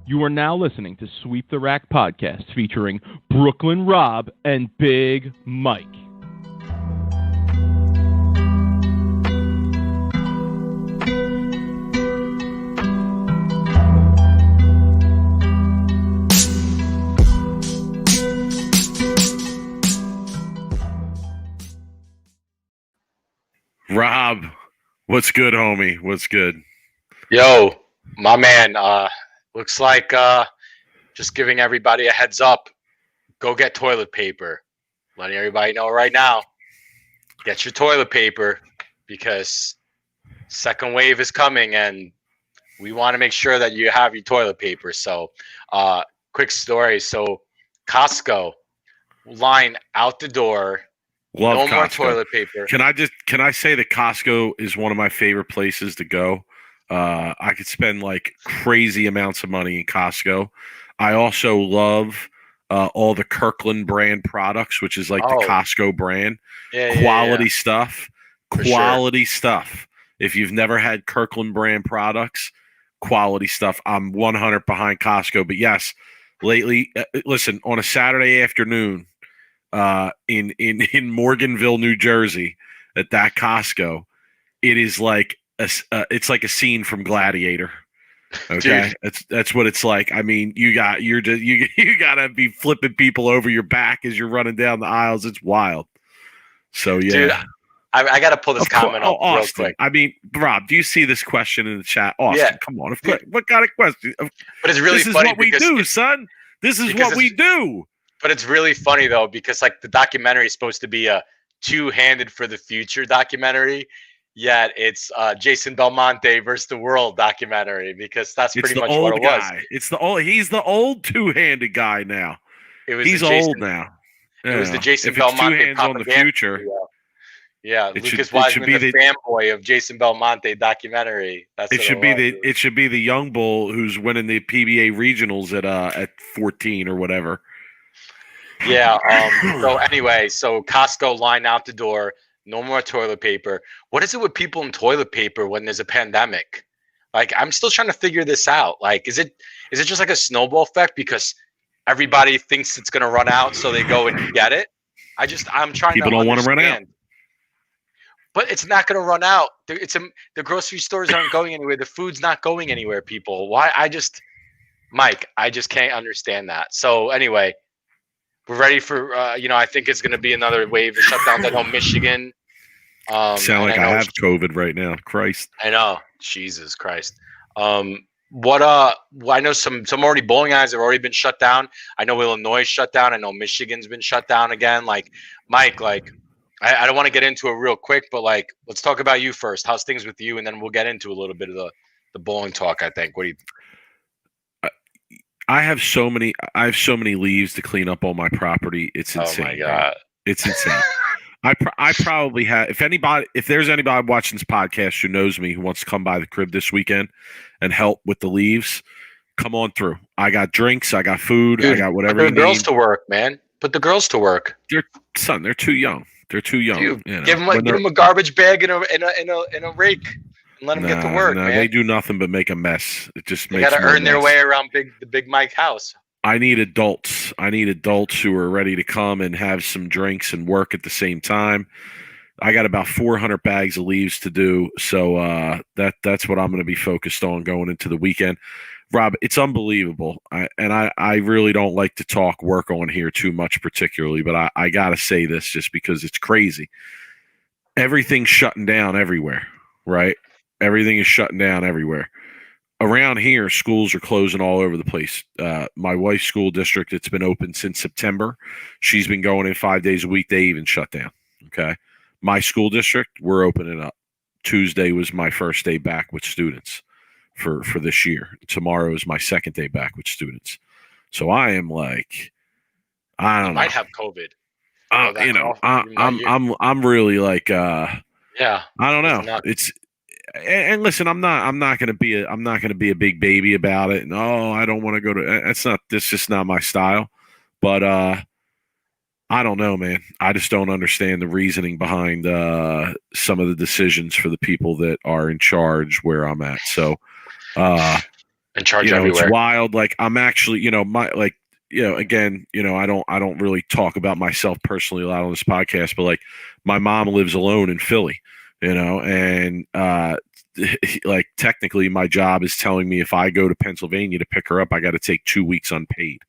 You are now listening to Sweep the Rack podcast featuring Brooklyn Rob and Big Mike. Rob, what's good, homie? What's good? Yo, my man, looks like just giving everybody a heads up. Go get toilet paper. Letting everybody know right now. Get your toilet paper because second wave is coming and we want to make sure that you have your toilet paper. So, quick story. So, Costco line out the door. Love no Costco. More toilet paper. Can I say that Costco is one of my favorite places to go? I could spend like crazy amounts of money in Costco. I also love all the Kirkland brand products, which is like the Costco brand. Quality stuff. Quality stuff. If you've never had Kirkland brand products, quality stuff. I'm 100 behind Costco. But yes, lately, listen, on a Saturday afternoon in Morganville, New Jersey, at that Costco, it is like it's like a scene from Gladiator. Okay, that's what it's like. I mean, you gotta be flipping people over your back as you're running down the aisles. It's wild. So yeah, dude, I gotta pull this comment up real quick. I mean, Rob, do you see this question in the chat? Austin, come on. What kind of question? But it's really this funny. This is what we do, son. This is what we do. But it's really funny though, because like the documentary is supposed to be a two-handed for the future documentary. Yet it's Jason Belmonte versus the world documentary because that's pretty much what it was. He's the old two-handed guy now. He's old now. It was the Jason Belmonte propaganda on the future. Yeah, Lucas Wiseman, the fanboy of Jason Belmonte documentary. It should be the young bull who's winning the PBA regionals at 14 or whatever. Yeah. So anyway, Costco line out the door. No more toilet paper. What is it with people in toilet paper when there's a pandemic? Like, I'm still trying to figure this out. Like, is it just like a snowball effect because everybody thinks it's going to run out, so they go and get it? I'm trying people to don't want to run out. But it's not going to run out. The grocery stores aren't going anywhere. The food's not going anywhere, people. Why? Mike, I just can't understand that. So anyway, we're ready for, I think it's going to be another wave of shutdowns. I know Michigan. Sound like I have COVID right now. Christ. I know. Jesus Christ. I know some already bowling alleys have already been shut down. I know Illinois is shut down. I know Michigan's been shut down again. Like, Mike, I don't want to get into it real quick, but let's talk about you first. How's things with you? And then we'll get into a little bit of the bowling talk, I think. What do you think? I have so many leaves to clean up on my property. It's insane. Oh my God. It's insane. I probably have, if there's anybody watching this podcast who knows me, who wants to come by the crib this weekend and help with the leaves, come on through. I got drinks, I got food, I got whatever you need. Put the girls to work, man. Put the girls to work. They're too young. They're too young. Dude, give them a garbage bag and a rake and let them get to work, man. They do nothing but make a mess. It just makes got to earn their way around the Big Mike house. I need adults. Who are ready to come and have some drinks and work at the same time. I got about 400 bags of leaves to do, so that's what I'm going to be focused on going into the weekend. Rob, it's unbelievable. I really don't like to talk work on here too much particularly, but I got to say this just because it's crazy. Everything's shutting down everywhere, right? Everything is shutting down everywhere. Around here, schools are closing all over the place. My wife's school district, it's been open since September. She's been going in 5 days a week. They even shut down, okay? My school district, we're opening up. Tuesday was my first day back with students for this year. Tomorrow is my second day back with students. So I am like, I don't know. Might have COVID. I'm really like, I don't know. And listen, I'm not going to be a big baby about it. No, I don't want to go to. That's just not my style. But I don't know, man. I just don't understand the reasoning behind some of the decisions for the people that are in charge where I'm at. So and charge It's everywhere. wild. Like I'm actually, again, I don't really talk about myself personally a lot on this podcast, but like my mom lives alone in Philly, and like technically my job is telling me if I go to Pennsylvania to pick her up, I got to take 2 weeks unpaid.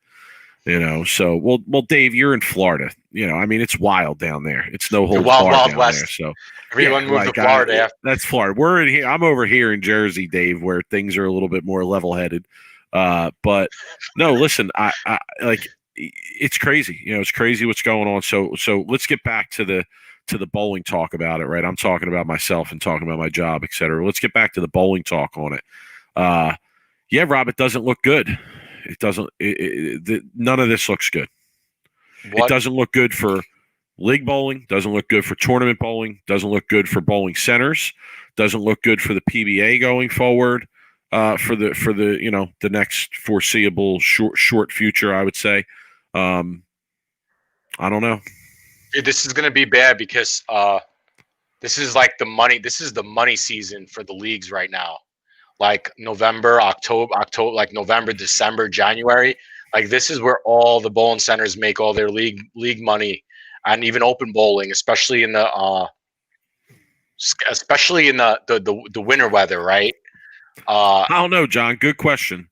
So well, Dave, you're in Florida. I mean, it's wild down there. It's no holds Wild, barred Wild down West. there. So Everyone moved to Florida. that's Florida. We're in here. I'm over here in Jersey, Dave, where things are a little bit more level-headed. But no, listen, I like it's crazy. It's crazy what's going on. So let's get back to the bowling talk about it. Right, I'm talking about myself and talking about my job, etc. Let's get back to the bowling talk on it. Yeah, Rob, it doesn't look good. It doesn't. None of this looks good. What? It doesn't look good for league bowling. Doesn't look good for tournament bowling. Doesn't look good for bowling centers. Doesn't look good for the PBA going forward. For the the next foreseeable short future, I would say. I don't know. Dude, this is gonna be bad because this is like the money. This is the money season for the leagues right now. Like November, October, like November, December, January. Like this is where all the bowling centers make all their league money, and even open bowling, especially in the winter weather, right? I don't know, John. Good question.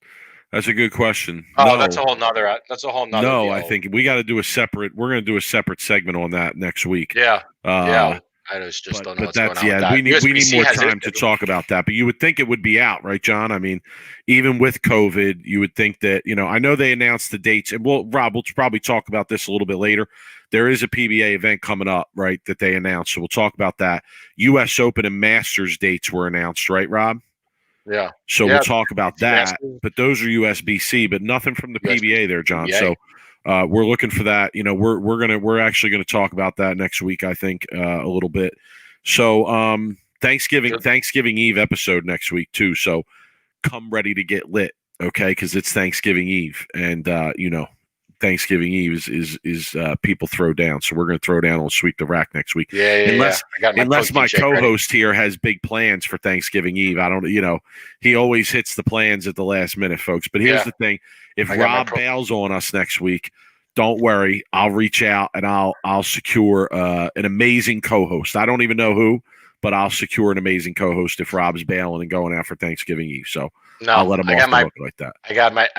That's a good question. Oh, no. that's a whole nother. No, deal. I think we got to do a separate. We're going to do a separate segment on that next week. Yeah. Yeah. I just don't know what's going on with that. We need more USBC time to talk about that. But you would think it would be out, right, John? I mean, even with COVID, you would think that, I know they announced the dates. And Rob, we'll probably talk about this a little bit later. There is a PBA event coming up, right, that they announced. So we'll talk about that. U.S. Open and Masters dates were announced, right, Rob? Yeah. So we'll talk about that. Masters. But those are USBC, but nothing from the PBA there, John. PBA. So we're looking for that. We're actually gonna talk about that next week, I think, a little bit. So Thanksgiving Eve episode next week too. So come ready to get lit, okay? Because it's Thanksgiving Eve, and Thanksgiving Eve is people throw down. So we're gonna throw down on Sweep the Rack next week. Yeah. Unless my co-host here has big plans for Thanksgiving Eve. I don't. He always hits the plans at the last minute, folks. But here's the thing: if Rob bails on us next week, don't worry. I'll reach out and I'll secure an amazing co-host. I don't even know who, but I'll secure an amazing co-host if Rob's bailing and going out for Thanksgiving Eve. So I'll let him off the hook like that. I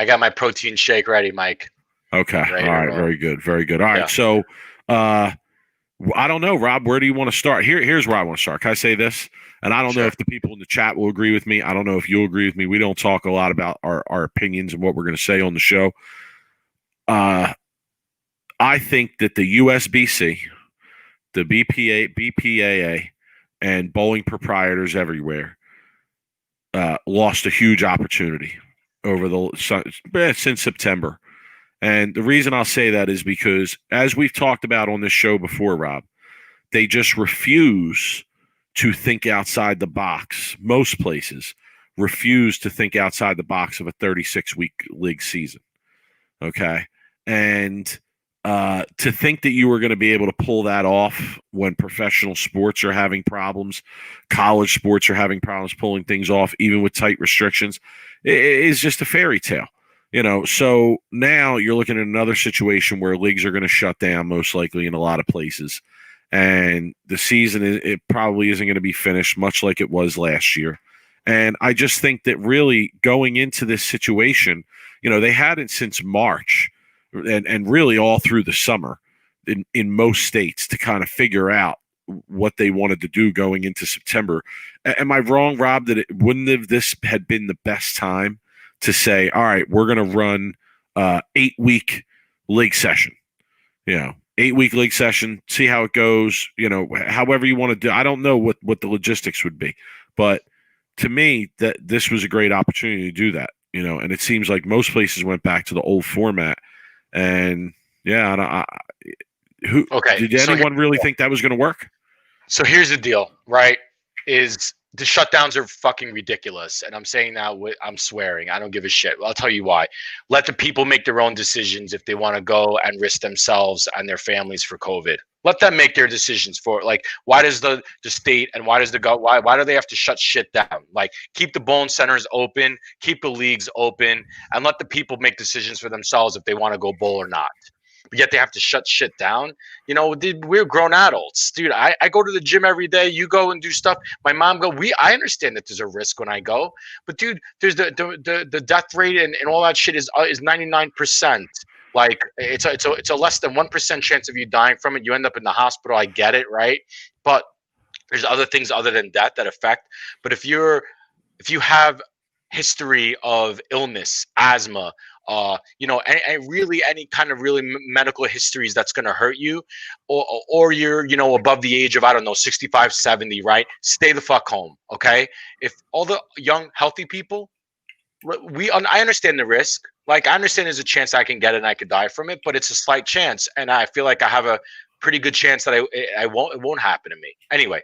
got my protein shake ready, Mike. Okay. All right. Very good. Very good. All right. So I don't know, Rob. Where do you want to start? Here's where I want to start. Can I say this? And I don't know if the people in the chat will agree with me. I don't know if you'll agree with me. We don't talk a lot about our opinions and what we're going to say on the show. I think that the USBC, the BPAA, and bowling proprietors everywhere lost a huge opportunity over since September. And the reason I'll say that is because, as we've talked about on this show before, Rob, they just refuse to think outside the box. Most places refuse to think outside the box of a 36-week league season. Okay? And to think that you were going to be able to pull that off when professional sports are having problems, college sports are having problems pulling things off, even with tight restrictions, is just a fairy tale. So now you're looking at another situation where leagues are going to shut down, most likely in a lot of places. And the season, it probably isn't going to be finished, much like it was last year. And I just think that really going into this situation, they had it since March and really all through the summer in most states to kind of figure out what they wanted to do going into September. Am I wrong, Rob, that it wouldn't have this had been the best time to say, all right, we're going to run 8-week league session, 8-week league session, see how it goes, however you want to do. I don't know what the logistics would be, but to me, that this was a great opportunity to do that, and it seems like most places went back to the old format. And did anyone really think that was going to work? So here's the deal, right? Is the shutdowns are fucking ridiculous. And I'm saying that I'm swearing. I don't give a shit. I'll tell you why. Let the people make their own decisions if they want to go and risk themselves and their families for COVID. Let them make their decisions for it. Like, why does the state and why does why do they have to shut shit down? Like, keep the bowling centers open, keep the leagues open, and let the people make decisions for themselves if they want to go bowl or not. But yet they have to shut shit down. You know, dude, we're grown adults, dude. I go to the gym every day. You go and do stuff. My mom go. I understand that there's a risk when I go, but dude, there's the death rate and all that shit is 99%. Like it's a less than 1% chance of you dying from it. You end up in the hospital. I get it, right? But there's other things other than death that affect. But if you have history of illness, asthma, really any kind of really medical histories that's going to hurt you, or you're, above the age of, I don't know, 65, 70, right? Stay the fuck home, okay? If all the young, healthy people, I understand the risk. Like, I understand there's a chance I can get it and I could die from it, but it's a slight chance. And I feel like I have a pretty good chance that it won't happen to me. Anyway,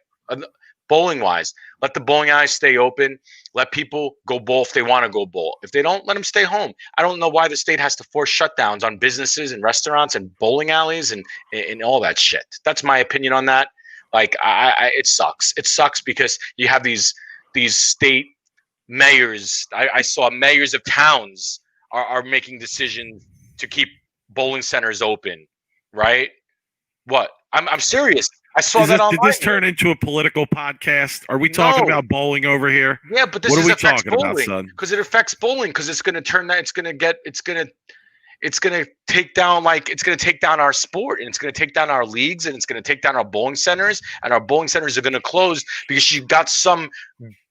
bowling wise, let the bowling alleys stay open. Let people go bowl if they want to go bowl. If they don't, let them stay home. I don't know why the state has to force shutdowns on businesses and restaurants and bowling alleys and all that shit. That's my opinion on that. Like, it sucks. It sucks because you have these state mayors. I saw mayors of towns are making decisions to keep bowling centers open, right? What? I'm serious. I saw that online. Did this turn into a political podcast? Are we talking about bowling over here? Yeah, but what are we talking about, son? Because it affects bowling. Because it's going to turn that. It's going to take down our sport, and it's going to take down our leagues, and it's going to take down our bowling centers, and our bowling centers are going to close because you got some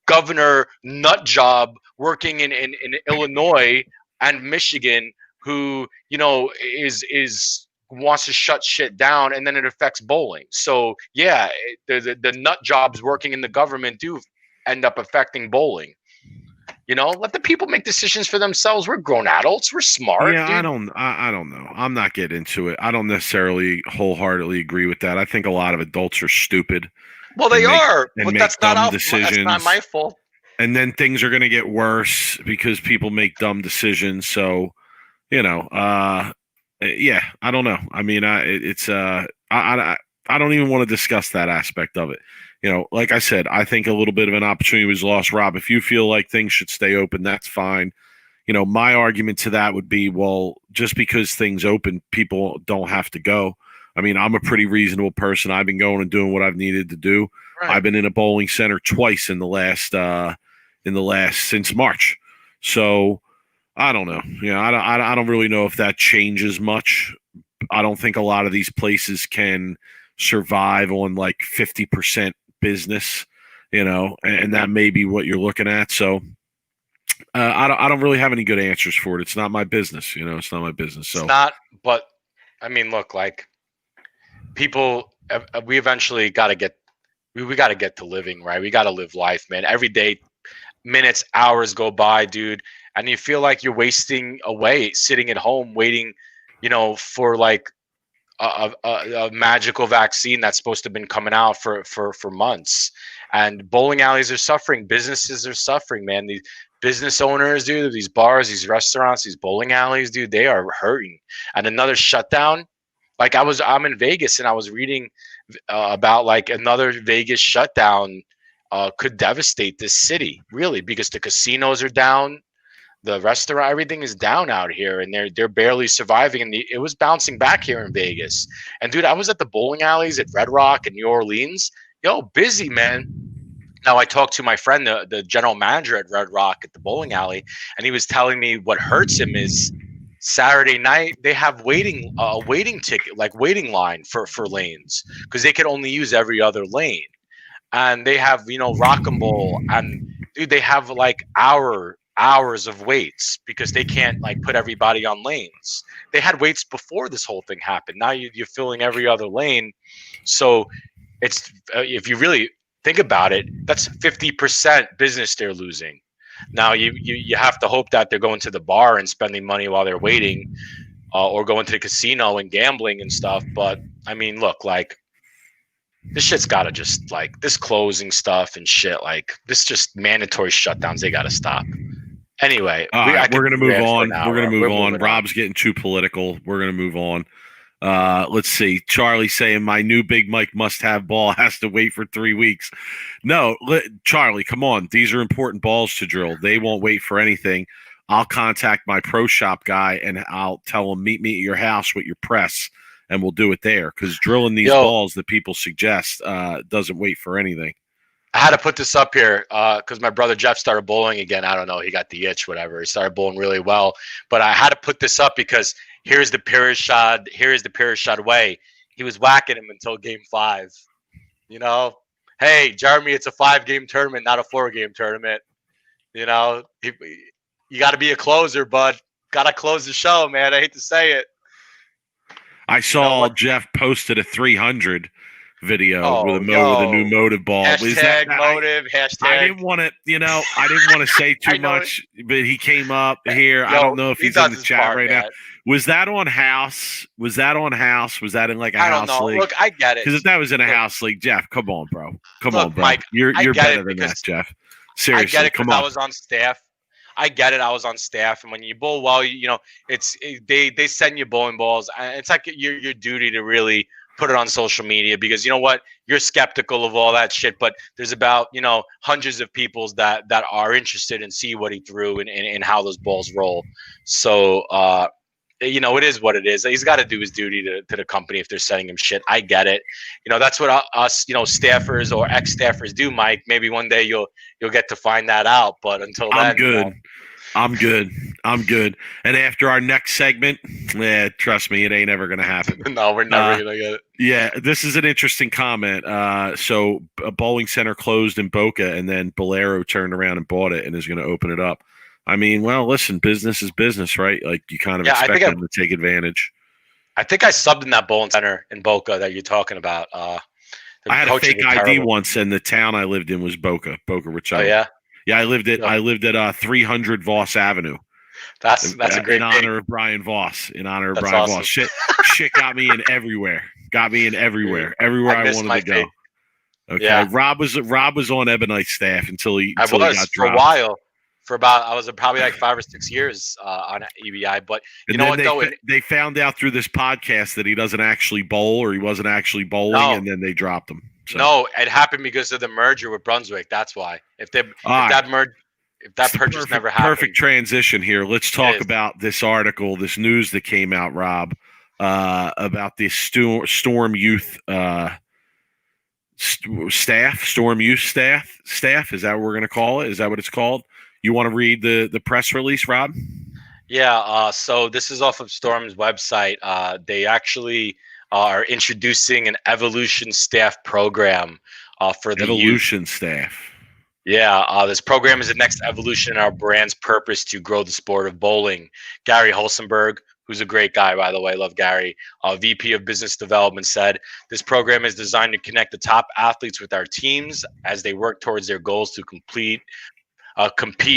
governor nut job working in Illinois and Michigan who is wants to shut shit down, and then it affects bowling. So yeah, the nut jobs working in the government do end up affecting bowling. Let the people make decisions for themselves. We're grown adults. We're smart. Yeah, dude. I don't know. I'm not getting into it. I don't necessarily wholeheartedly agree with that. I think a lot of adults are stupid. Well, they are, but that's not decisions. That's not my fault. And then things are going to get worse because people make dumb decisions. So, yeah, I don't know. I mean, I don't even want to discuss that aspect of it. Like I said, I think a little bit of an opportunity was lost, Rob. If you feel like things should stay open, that's fine. My argument to that would be, well, just because things open, people don't have to go. I mean, I'm a pretty reasonable person. I've been going and doing what I've needed to do. Right. I've been in a bowling center twice in the last since March. So I don't know. I don't really know if that changes much. I don't think a lot of these places can survive on like 50% business, and that may be what you're looking at. So I don't really have any good answers for it. It's not my business. It's not my business. So it's not. But I mean, look, like people, we eventually got to get. We got to get to living, right? We got to live life, man. Every day, minutes, hours go by, dude. And you feel like you're wasting away sitting at home waiting, for like a magical vaccine that's supposed to have been coming out for months. And bowling alleys are suffering. Businesses are suffering, man. These business owners, dude, these bars, these restaurants, these bowling alleys, dude, they are hurting. And another shutdown. Like I'm in Vegas and I was reading about like another Vegas shutdown could devastate this city, really, because the casinos are down. The restaurant, everything is down out here, and they're barely surviving. And it was bouncing back here in Vegas. And dude, I was at the bowling alleys at Red Rock and New Orleans. Yo, busy, man. Now I talked to my friend, the general manager at Red Rock at the bowling alley, and he was telling me what hurts him is Saturday night they have waiting ticket, like waiting line for lanes, because they can only use every other lane. And they have rock and bowl, and dude, they have like hours of waits because they can't like put everybody on lanes. They had waits before this whole thing happened. Now you're filling every other lane. So it's if you really think about it, that's 50% business they're losing. Now you have to hope that they're going to the bar and spending money while they're waiting, or going to the casino and gambling and stuff. But I mean, look, like this shit's got to just like this closing stuff and shit. Like this just mandatory shutdowns. They got to stop. Anyway, All right, we're going to move on. We're going to move on. Rob's getting too political. We're going to move on. Let's see. Charlie saying my new Big Mike must-have ball has to wait for 3 weeks. No, Charlie, come on. These are important balls to drill. They won't wait for anything. I'll contact my pro shop guy and I'll tell him, meet me at your house with your press, and we'll do it there. Because drilling these balls that people suggest doesn't wait for anything. I had to put this up here because my brother Jeff started bowling again. I don't know. He got the itch, whatever. He started bowling really well. But I had to put this up because here's the Pirishad. Here is the Pirishad way. He was whacking him until game 5. You know, hey, Jeremy, it's a 5-game tournament, not a 4-game tournament. You know, you got to be a closer, bud. Got to close the show, man. I hate to say it. I saw Jeff posted a 300 video with a new motive ball. Hashtag motive. Hashtag. I didn't want to, I didn't want to say too much, but he came up here. I don't know if he's in the chat right now. Was that on house? Was that in like a house league? Look, I get it. Because if that was in a house league, Jeff, come on, bro. Come on, bro. Mike, you're better than that, Jeff. Seriously, I get it come on. I was on staff. I get it. I was on staff, and when you bowl well, they send you bowling balls. It's like your duty to really put it on social media because you know what, you're skeptical of all that shit, but there's about hundreds of people that are interested and see what he threw and how those balls roll. So it is what it is. He's got to do his duty to the company if they're sending him shit. I get it. That's what us staffers or ex-staffers do, Mike. Maybe one day you'll get to find that out, but until then, I'm good. I'm good. And after our next segment, trust me, it ain't ever going to happen. No, we're never going to get it. Yeah, this is an interesting comment. So a bowling center closed in Boca, and then Bolero turned around and bought it and is going to open it up. I mean, well, listen, business is business, right? Like you kind of expect them to take advantage. I think I subbed in that bowling center in Boca that you're talking about. I had a fake ID once, and the town I lived in was Boca Raton. Oh yeah. Yeah, I lived at 300 Voss Avenue. That's a great in honor of Brian Voss. Voss. Shit got me in everywhere. Everywhere I wanted to go. Okay. Yeah. Rob was on Ebonite's staff until he got dropped. For a while. I was probably like 5 or 6 years on EBI, but they found out through this podcast that he doesn't actually bowl, or he wasn't actually bowling, and then they dropped him. So. No, it happened because of the merger with Brunswick. That's why. If that purchase never happened. Perfect transition here. Let's talk about this article, this news that came out, Rob, about the Storm Youth staff. Storm Youth staff. Is that what we're going to call it? Is that what it's called? You want to read the press release, Rob? Yeah. So this is off of Storm's website. They actually are introducing an evolution staff program for the evolution staff. Yeah, this program is the next evolution in our brand's purpose to grow the sport of bowling. Gary Holsenberg, who's a great guy, by the way, love Gary, VP of Business Development, said, this program is designed to connect the top athletes with our teams as they work towards their goals to compete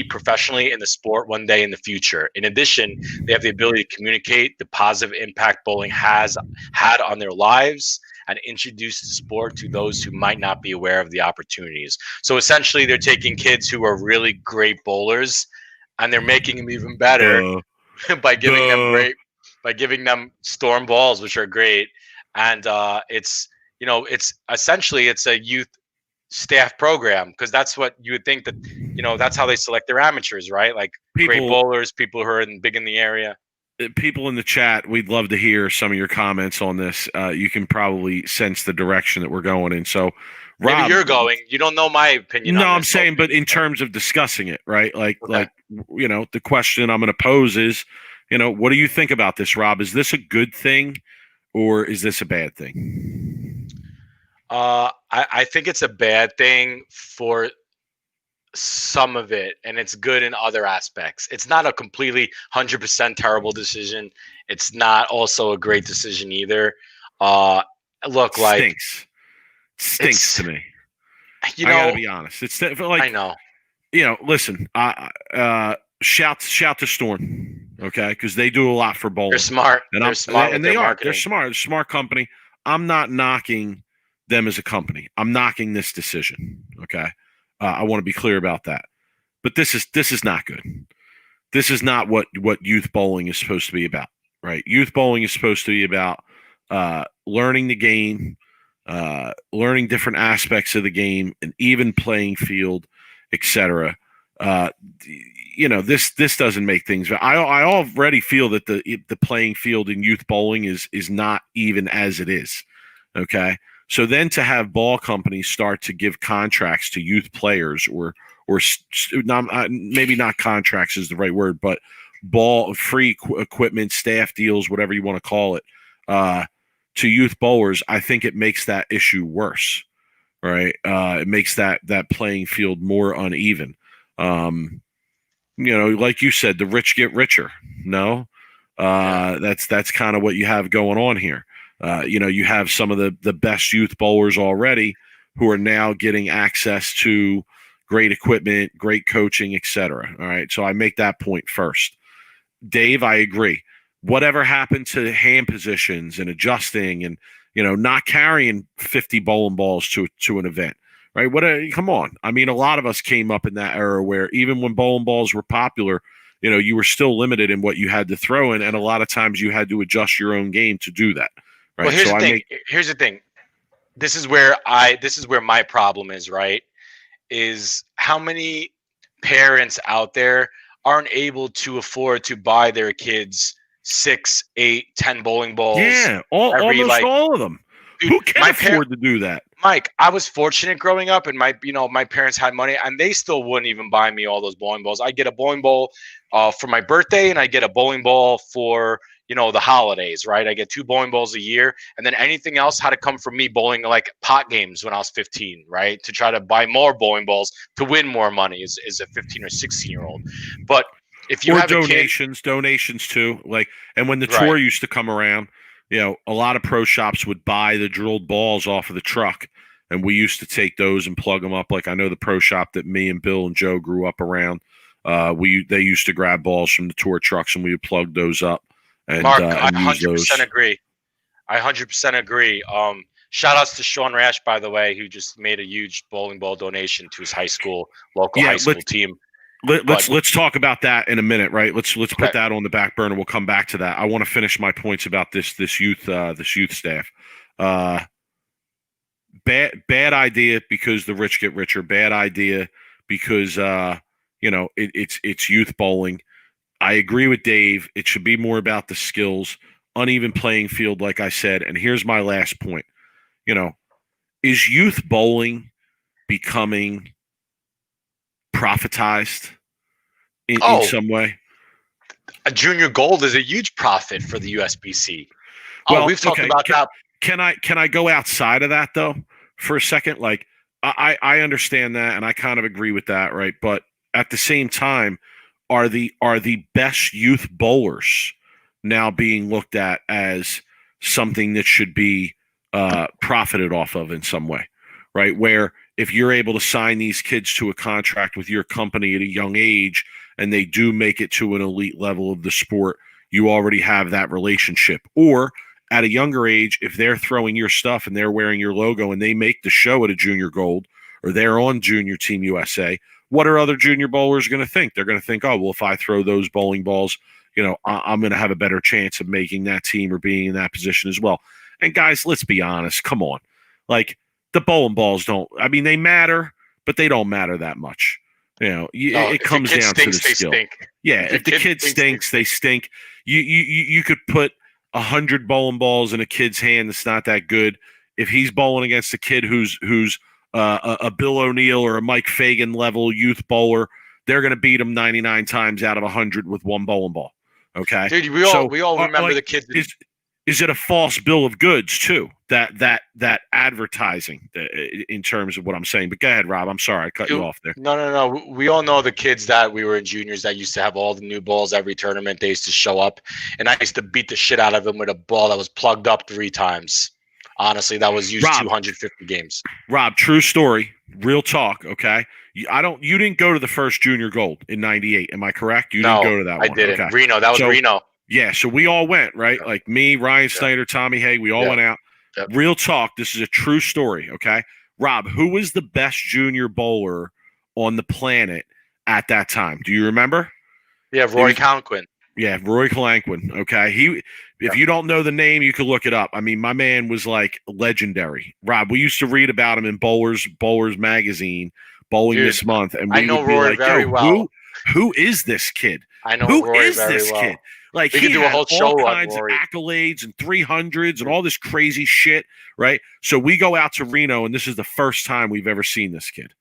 professionally in the sport one day in the future. In addition, they have the ability to communicate the positive impact bowling has had on their lives and introduce the sport to those who might not be aware of the opportunities. So essentially, they're taking kids who are really great bowlers and they're making them even better by giving them Storm balls, which are great. And it's essentially a youth staff program, because that's what you would think that that's how they select their amateurs, right? Like great bowlers, people who are big in the area. People in the chat, we'd love to hear some of your comments on this. You can probably sense the direction that we're going in. So, Rob, maybe you're going. You don't know my opinion. No, I'm saying, but in terms of discussing it, right? Like the question I'm going to pose is, what do you think about this, Rob? Is this a good thing, or is this a bad thing? I think it's a bad thing for some of it, and it's good in other aspects. It's not a completely 100% terrible decision. It's not also a great decision either. Look, like stinks to me. I gotta be honest. It's like, I know. Listen. Shout to Storm, okay? Because they do a lot for bowling. They're smart. They're smart. They're smart. They're smart company. I'm not knocking them as a company. I'm knocking this decision. Okay. I want to be clear about that. But this is not good. This is not what youth bowling is supposed to be about, right? Youth bowling is supposed to be about learning the game, learning different aspects of the game, an even playing field, etc. This doesn't make things. I already feel that the playing field in youth bowling is not even as it is. Okay, so then to have ball companies start to give contracts to youth players, or maybe not contracts is the right word, but ball free equipment, staff deals, whatever you want to call it, to youth bowlers, I think it makes that issue worse. Right, it makes that playing field more uneven. Like you said, the rich get richer. No, that's kind of what you have going on here. You have some of the best youth bowlers already who are now getting access to great equipment, great coaching, etc. All right, so I make that point first. Dave, I agree. Whatever happened to hand positions and adjusting and not carrying 50 bowling balls to an event, right? Come on. I mean, a lot of us came up in that era where even when bowling balls were popular, you were still limited in what you had to throw in, and a lot of times you had to adjust your own game to do that. Right. Well, here's the thing. This is where my problem is, right? Is how many parents out there aren't able to afford to buy their kids 6, 8, 10 bowling balls. Yeah, almost all of them. Dude, who can afford to do that? Mike, I was fortunate growing up, and my parents had money, and they still wouldn't even buy me all those bowling balls. I get a bowling ball for my birthday, and I get a bowling ball for the holidays, right? I get 2 bowling balls a year, and then anything else had to come from me bowling like pot games when I was 15, right? To try to buy more bowling balls to win more money as a 15 or 16-year-old. But if you have donations too, and when the tour used to come around, a lot of pro shops would buy the drilled balls off of the truck, and we used to take those and plug them up. Like I know the pro shop that me and Bill and Joe grew up around, they used to grab balls from the tour trucks and we would plug those up. And, Mark, I 100% agree. I 100% agree. Shout outs to Sean Rash, by the way, who just made a huge bowling ball donation to his local high school team. Let's talk about that in a minute, right? Let's put that on the back burner. We'll come back to that. I want to finish my points about this youth staff. Bad idea because the rich get richer. Bad idea because it's youth bowling. I agree with Dave. It should be more about the skills, uneven playing field, like I said. And here's my last point. Is youth bowling becoming profitized in some way? A junior gold is a huge profit for the USBC. Well, we've talked about that. Can I go outside of that though for a second? Like I understand that and I kind of agree with that, right? But at the same time, are the best youth bowlers now being looked at as something that should be profited off of in some way, right? Where if you're able to sign these kids to a contract with your company at a young age and they do make it to an elite level of the sport, you already have that relationship. Or at a younger age, if they're throwing your stuff and they're wearing your logo and they make the show at a junior gold or they're on Junior Team USA, what are other junior bowlers going to think? They're going to think, oh, well, if I throw those bowling balls, I'm going to have a better chance of making that team or being in that position as well. And guys, let's be honest. Come on. Like the bowling balls they matter, but they don't matter that much. It comes down to the skill. Yeah. If the kid stinks, they stink. You could put 100 bowling balls in a kid's hand that's not that good. If he's bowling against a kid who's a Bill O'Neill or a Mike Fagan level youth bowler, they're going to beat him 99 times out of 100 with one bowling ball. Okay, dude, we all remember the kids. Is it a false bill of goods too? That advertising in terms of what I'm saying. But go ahead, Rob. I'm sorry I cut you off there. No. We all know the kids that we were in juniors that used to have all the new balls every tournament. They used to show up, and I used to beat the shit out of them with a ball that was plugged up 3 times. Honestly, that was used 250 games. Rob, true story, real talk. Okay, you didn't go to the first junior gold in '98. Am I correct? You didn't go to that one. I didn't. Okay. Reno. That was Reno. Yeah, so we all went, right? Like me, Ryan Snyder, Tommy Haig, we all went out. real talk. This is a true story. Okay, Rob, who was the best junior bowler on the planet at that time? Do you remember? Yeah, Roy Conquin. Yeah, Roy Colanquin. Okay, if you don't know the name, you can look it up. I mean, my man was like legendary. Rob, we used to read about him in Bowlers Magazine, Bowling Dude, This Month, and I we know would be Roy like, very "Yo, well. who is this kid? I know Who Roy is very this well. kid?" Like We he could do a had whole all show on kinds of Rory. accolades and 300s and all this crazy shit, right? So we go out to Reno, and this is the first time we've ever seen this kid.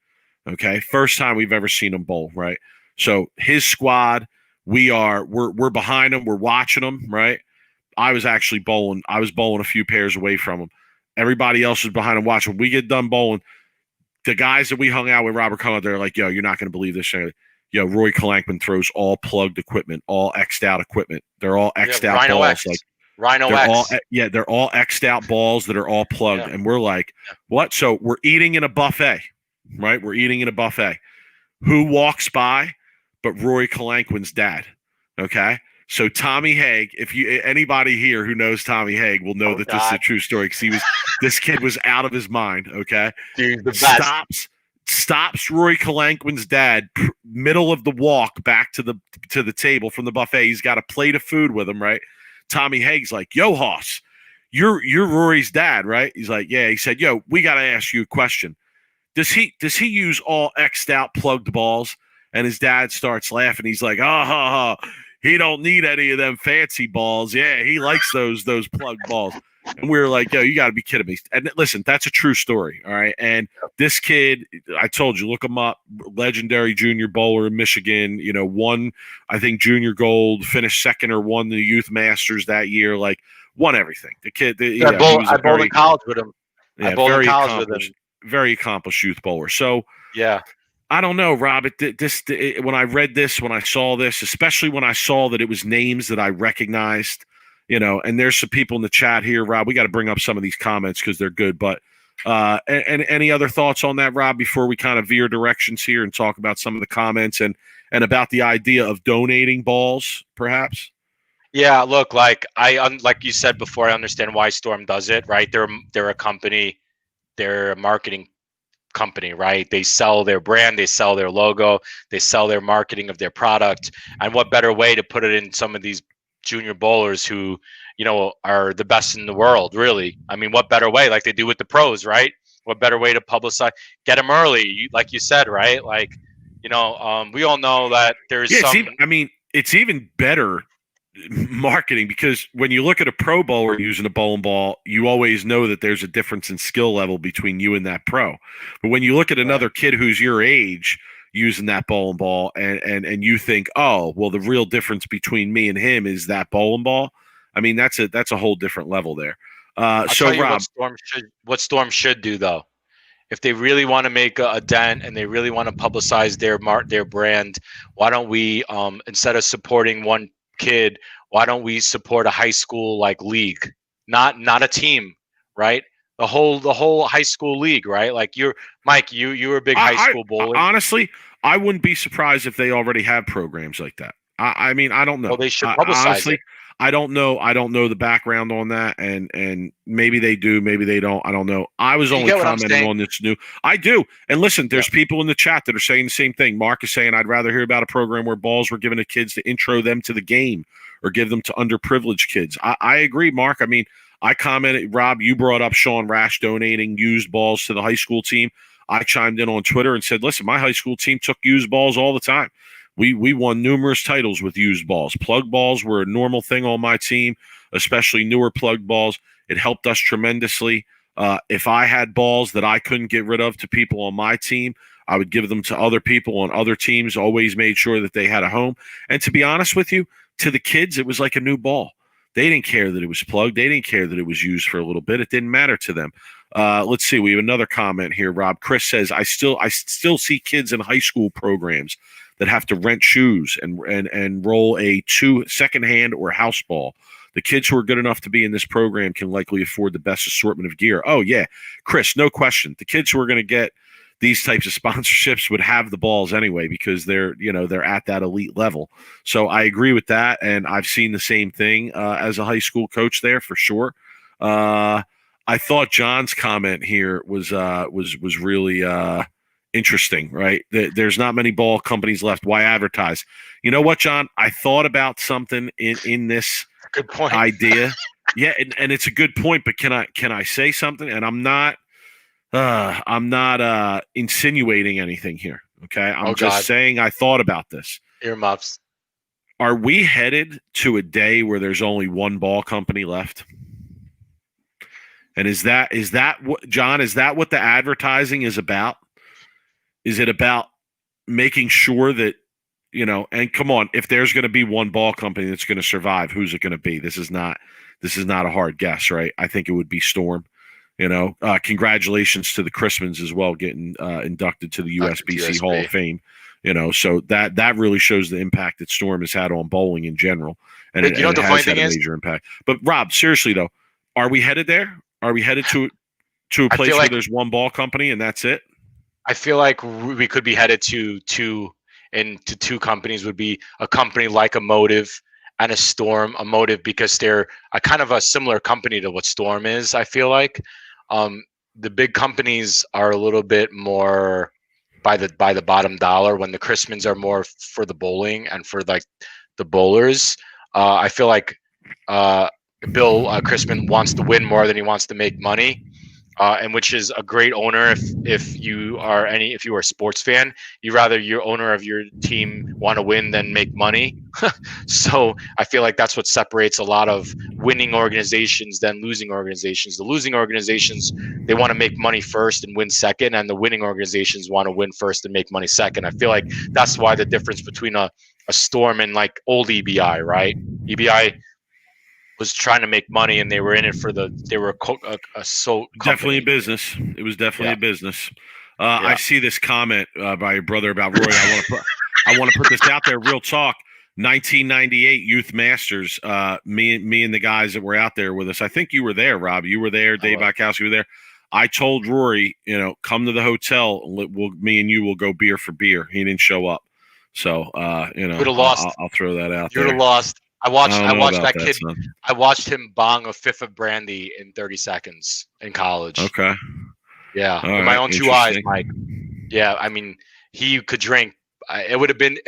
Okay, first time we've ever seen him bowl, right? So his squad, we're behind him, we're watching him, right? I was actually bowling. I was bowling a few pairs away from him. Everybody else was behind him watching. We get done bowling. The guys that we hung out with, Robert Cullen, they're like, "Yo, you're not going to believe this shit." Yo, Roy Colankman throws all plugged equipment, all X'd out equipment. They're all X'd out Rhino balls. X. Like Rhino they're X. they're all X'd out balls that are all plugged. And we're like, what? So we're eating in a buffet, right? We're eating in a buffet. Who walks by but Roy Colanquin's dad? Okay. So Tommy Haig, if you anybody here who knows Tommy Haig will know that this is a true story because this kid was out of his mind. Okay, dude, the best. Stops Roy Colanquin's dad middle of the walk back to the table from the buffet. He's got a plate of food with him, right? Tommy Haig's like, "Yo, Hoss, you're Rory's dad, right?" He's like, "Yeah." He said, "Yo, we got to ask you a question. Does he use all X'd out plugged balls?" And his dad starts laughing. He's like, "Ah, ha, ha. He don't need any of them fancy balls. Yeah, he likes those plugged balls." And we were like, "Yo, you got to be kidding me." And listen, that's a true story, all right? And this kid, I told you, look him up, legendary junior bowler in Michigan, won, I think, junior gold, finished second or won the youth masters that year, like won everything. The kid, I bowled in college with him. Yeah, very accomplished, very accomplished youth bowler. So, yeah. I don't know, Rob. When I read this, when I saw this, especially when I saw that it was names that I recognized, and there's some people in the chat here, Rob. We got to bring up some of these comments because they're good. But and any other thoughts on that, Rob, before we kind of veer directions here and talk about some of the comments and about the idea of donating balls, perhaps? Yeah, look, like you said before, I understand why Storm does it, right? They're a company, they're a marketing company, right? They sell their brand, they sell their logo, they sell their marketing of their product. And what better way to put it in some of these junior bowlers who, are the best in the world, really? I mean, what better way, like they do with the pros, right? What better way to publicize, get them early, like you said, right? Like, we all know that there's it's even better marketing because when you look at a pro bowler using a bowling ball, you always know that there's a difference in skill level between you and that pro. But when you look at another kid who's your age using that bowling ball and you think, oh, well, the real difference between me and him is that bowling ball. I mean, that's a whole different level there. So Rob, what Storm should do though, if they really want to make a dent and they really want to publicize their brand, why don't we, instead of supporting one kid, why don't we support a high school like league, not a team, right? The whole high school league, right? Like Mike, you were a big high school bowler. Honestly, I wouldn't be surprised if they already have programs like that. I mean, I don't know. Well, they should publicize honestly, it. I don't know. I don't know the background on that, and maybe they do, maybe they don't. I don't know. I was only commenting on this new. I do. And listen, there's people in the chat that are saying the same thing. Mark is saying, I'd rather hear about a program where balls were given to kids to intro them to the game or give them to underprivileged kids. I agree, Mark. I mean, I commented, Rob, you brought up Sean Rash donating used balls to the high school team. I chimed in on Twitter and said, listen, my high school team took used balls all the time. We won numerous titles with used balls. Plug balls were a normal thing on my team, especially newer plug balls. It helped us tremendously. If I had balls that I couldn't get rid of to people on my team, I would give them to other people on other teams, always made sure that they had a home. And to be honest with you, to the kids, it was like a new ball. They didn't care that it was plugged. They didn't care that it was used for a little bit. It didn't matter to them. Let's see. We have another comment here, Rob. Chris says, I still see kids in high school programs that have to rent shoes and roll a secondhand or house ball. The kids who are good enough to be in this program can likely afford the best assortment of gear. Oh, yeah. Chris, no question. The kids who are going to get these types of sponsorships would have the balls anyway because they're at that elite level. So I agree with that, and I've seen the same thing as a high school coach there for sure. I thought John's comment here was really interesting, right? There's not many ball companies left. Why advertise? You know what, John? I thought about something in this Good point. idea. Yeah, and it's a good point, but can I say something? And I'm not insinuating anything here. Okay. I'm just saying I thought about this. Earmuffs. Are we headed to a day where there's only one ball company left? And is that what, John, is that what the advertising is about? Is it about making sure that, and come on, if there's going to be one ball company that's going to survive, who's it going to be? This is not a hard guess, right? I think it would be Storm. Congratulations to the Chrismans as well, getting inducted to the USBC Hall of Fame. So that really shows the impact that Storm has had on bowling in general, and it has had a major impact. But Rob, seriously though, are we headed there? Are we headed to a place where there's one ball company and that's it? I feel like we could be headed to two companies. Would be a company like a Motive and a Storm. A Motive because they're a kind of a similar company to what Storm is. I feel like the big companies are a little bit more by the bottom dollar, when the Chrismans are more for the bowling and for like the bowlers. I feel like Bill Chrisman wants to win more than he wants to make money, and which is a great owner. If you are a sports fan, you rather your owner of your team want to win than make money. So I feel like that's what separates a lot of winning organizations than losing organizations. The losing organizations, they want to make money first and win second, and the winning organizations want to win first and make money second. I feel like that's why the difference between a Storm and like old EBI, right? EBI was trying to make money, and they were in it for definitely a business. It was definitely a business. I see this comment by your brother about Roy. I want to put this out there. Real talk. 1998 Youth Masters. Me and the guys that were out there with us. I think you were there, Rob. You were there. Dave Bykowski were there. I told Rory, come to the hotel. Me and you will go beer for beer. He didn't show up, so you would have lost. I'll throw that out. You would have lost. I watched that kid. Son. I watched him bong a fifth of brandy in 30 seconds in college. Okay. Yeah, with my own two eyes, Mike. Yeah, I mean, he could drink. It would have been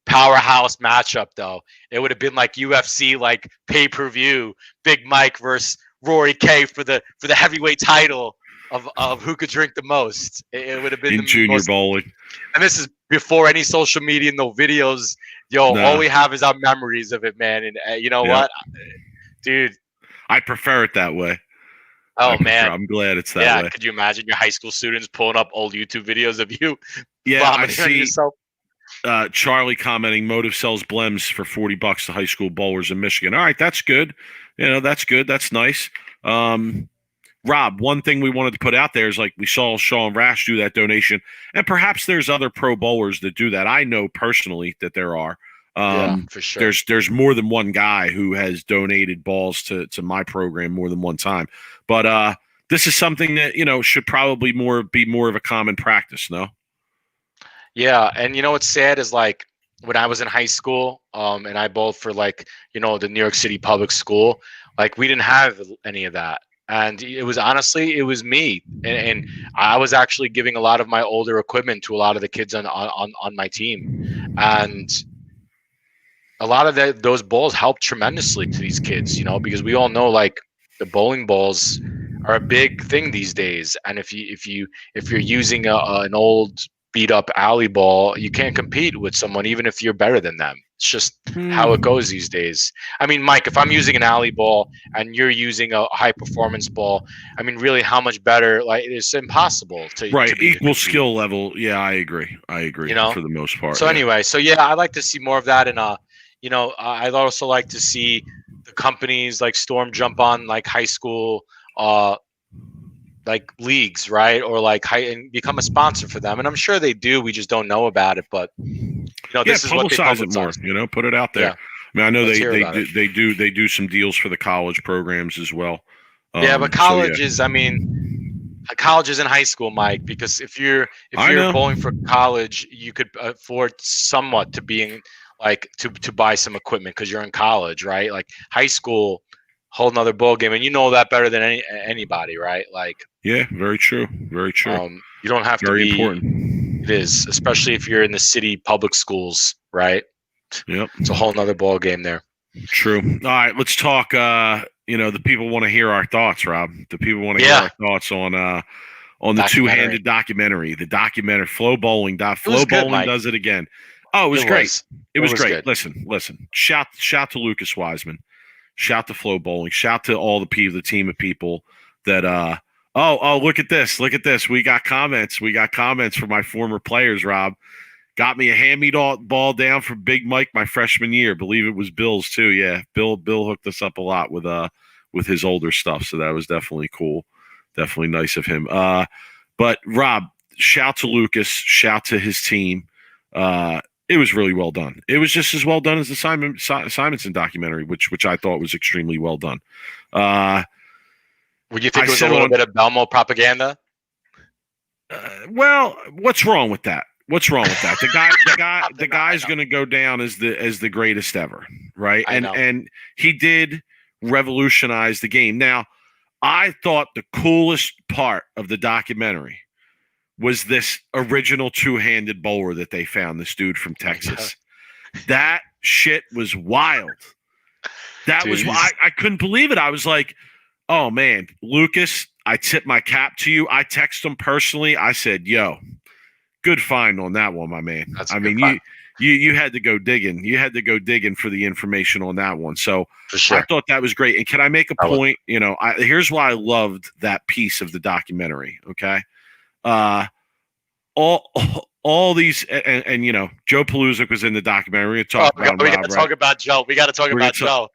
powerhouse matchup though. It would have been like UFC, like pay-per-view, Big Mike versus Rory K for the heavyweight title of who could drink the most. It would have been in junior bowling. And this is before any social media, no videos. All we have is our memories of it, man. And you know what, dude? I prefer it that way. Oh man, I'm glad it's that way. Yeah, could you imagine your high school students pulling up old YouTube videos of you? Yeah, I see. Charlie commenting, Motive sells blems for $40 to high school bowlers in Michigan. All right, that's good. That's good. That's nice. Rob, one thing we wanted to put out there is like we saw Sean Rash do that donation, and perhaps there's other pro bowlers that do that. I know personally that there are. For sure. There's more than one guy who has donated balls to my program more than one time. But this is something that should probably be more of a common practice. No. Yeah, and what's sad is like when I was in high school, and I bowled for like the New York City public school, like we didn't have any of that. And it was me, and I was actually giving a lot of my older equipment to a lot of the kids on my team, and a lot of those balls helped tremendously to these kids, because we all know like the bowling balls are a big thing these days, and if you're using an old beat up alley ball, you can't compete with someone even if you're better than them. It's just how it goes these days. I mean, Mike, if I'm using an alley ball and you're using a high performance ball, I mean, really, how much better? Like, it's impossible to equal skill level. Yeah, I agree. For the most part. So anyway, I'd like to see more of that, and I'd also like to see the companies like Storm jump on like high school like leagues, right? Or like and become a sponsor for them. And I'm sure they do. We just don't know about it. But this is what they publicize it more. Put it out there. Yeah. I mean, I know they do some deals for the college programs as well. But colleges, I mean, colleges and high school, Mike, because if you're bowling for college, you could afford somewhat to being like to buy some equipment because you're in college, right? Like high school whole nother ball game, and you know that better than anybody, right? Like, Yeah, very true. Very true. You don't have Very to be. important. It is, especially if you're in the city public schools, right? Yep. It's a whole nother ball game there. True. All right, let's talk. The people want to hear our thoughts, Rob. The people want to hear our thoughts on the two-handed documentary. The documentary, FloBowling. FloBowling does it again. Oh, it was great. It was great. Good. Listen. Shout to Lucas Wiseman. Shout to FloBowling. Shout to all the team of people that. Look at this. We got comments. From my former players, Rob. Got me a hand-me-ball down from Big Mike my freshman year. Believe it was Bill's too. Yeah, Bill hooked us up a lot with his older stuff, so that was definitely cool. Definitely nice of him. But Rob, shout to Lucas. Shout to his team. It was really well done. It was just as well done as the Simonson documentary, which I thought was extremely well done. Would you think it was a little bit of Belmo propaganda? Well, what's wrong with that? The guy's going to go down as the greatest ever, right? And he did revolutionize the game. Now, I thought the coolest part of the documentary was this original two-handed bowler that they found, this dude from Texas. That shit was wild. I couldn't believe it. I was like, oh man, Lucas, I tip my cap to you. I text him personally. I said, yo, good find on that one, my man. You had to go digging. You had to go digging for the information on that one. So for sure. I thought that was great. And can I make a point? Here's why I loved that piece of the documentary. Okay. All these and Joe Pelusic was in the documentary. We got to talk about Joe. We got to talk about Joe.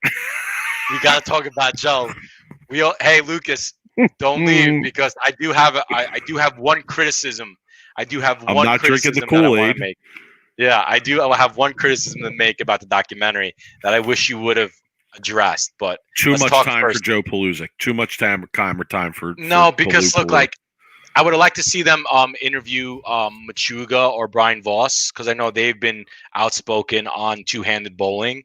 We got to talk about Joe. Hey Lucas, don't leave because I do have one criticism. I'm not drinking the Kool-Aid. Yeah, I do. I have one criticism to make about the documentary that I wish you would have addressed. But too much time for Joe Pelusic. Too much time for because look, like I would have liked to see them interview Machuga or Brian Voss because I know they've been outspoken on two-handed bowling.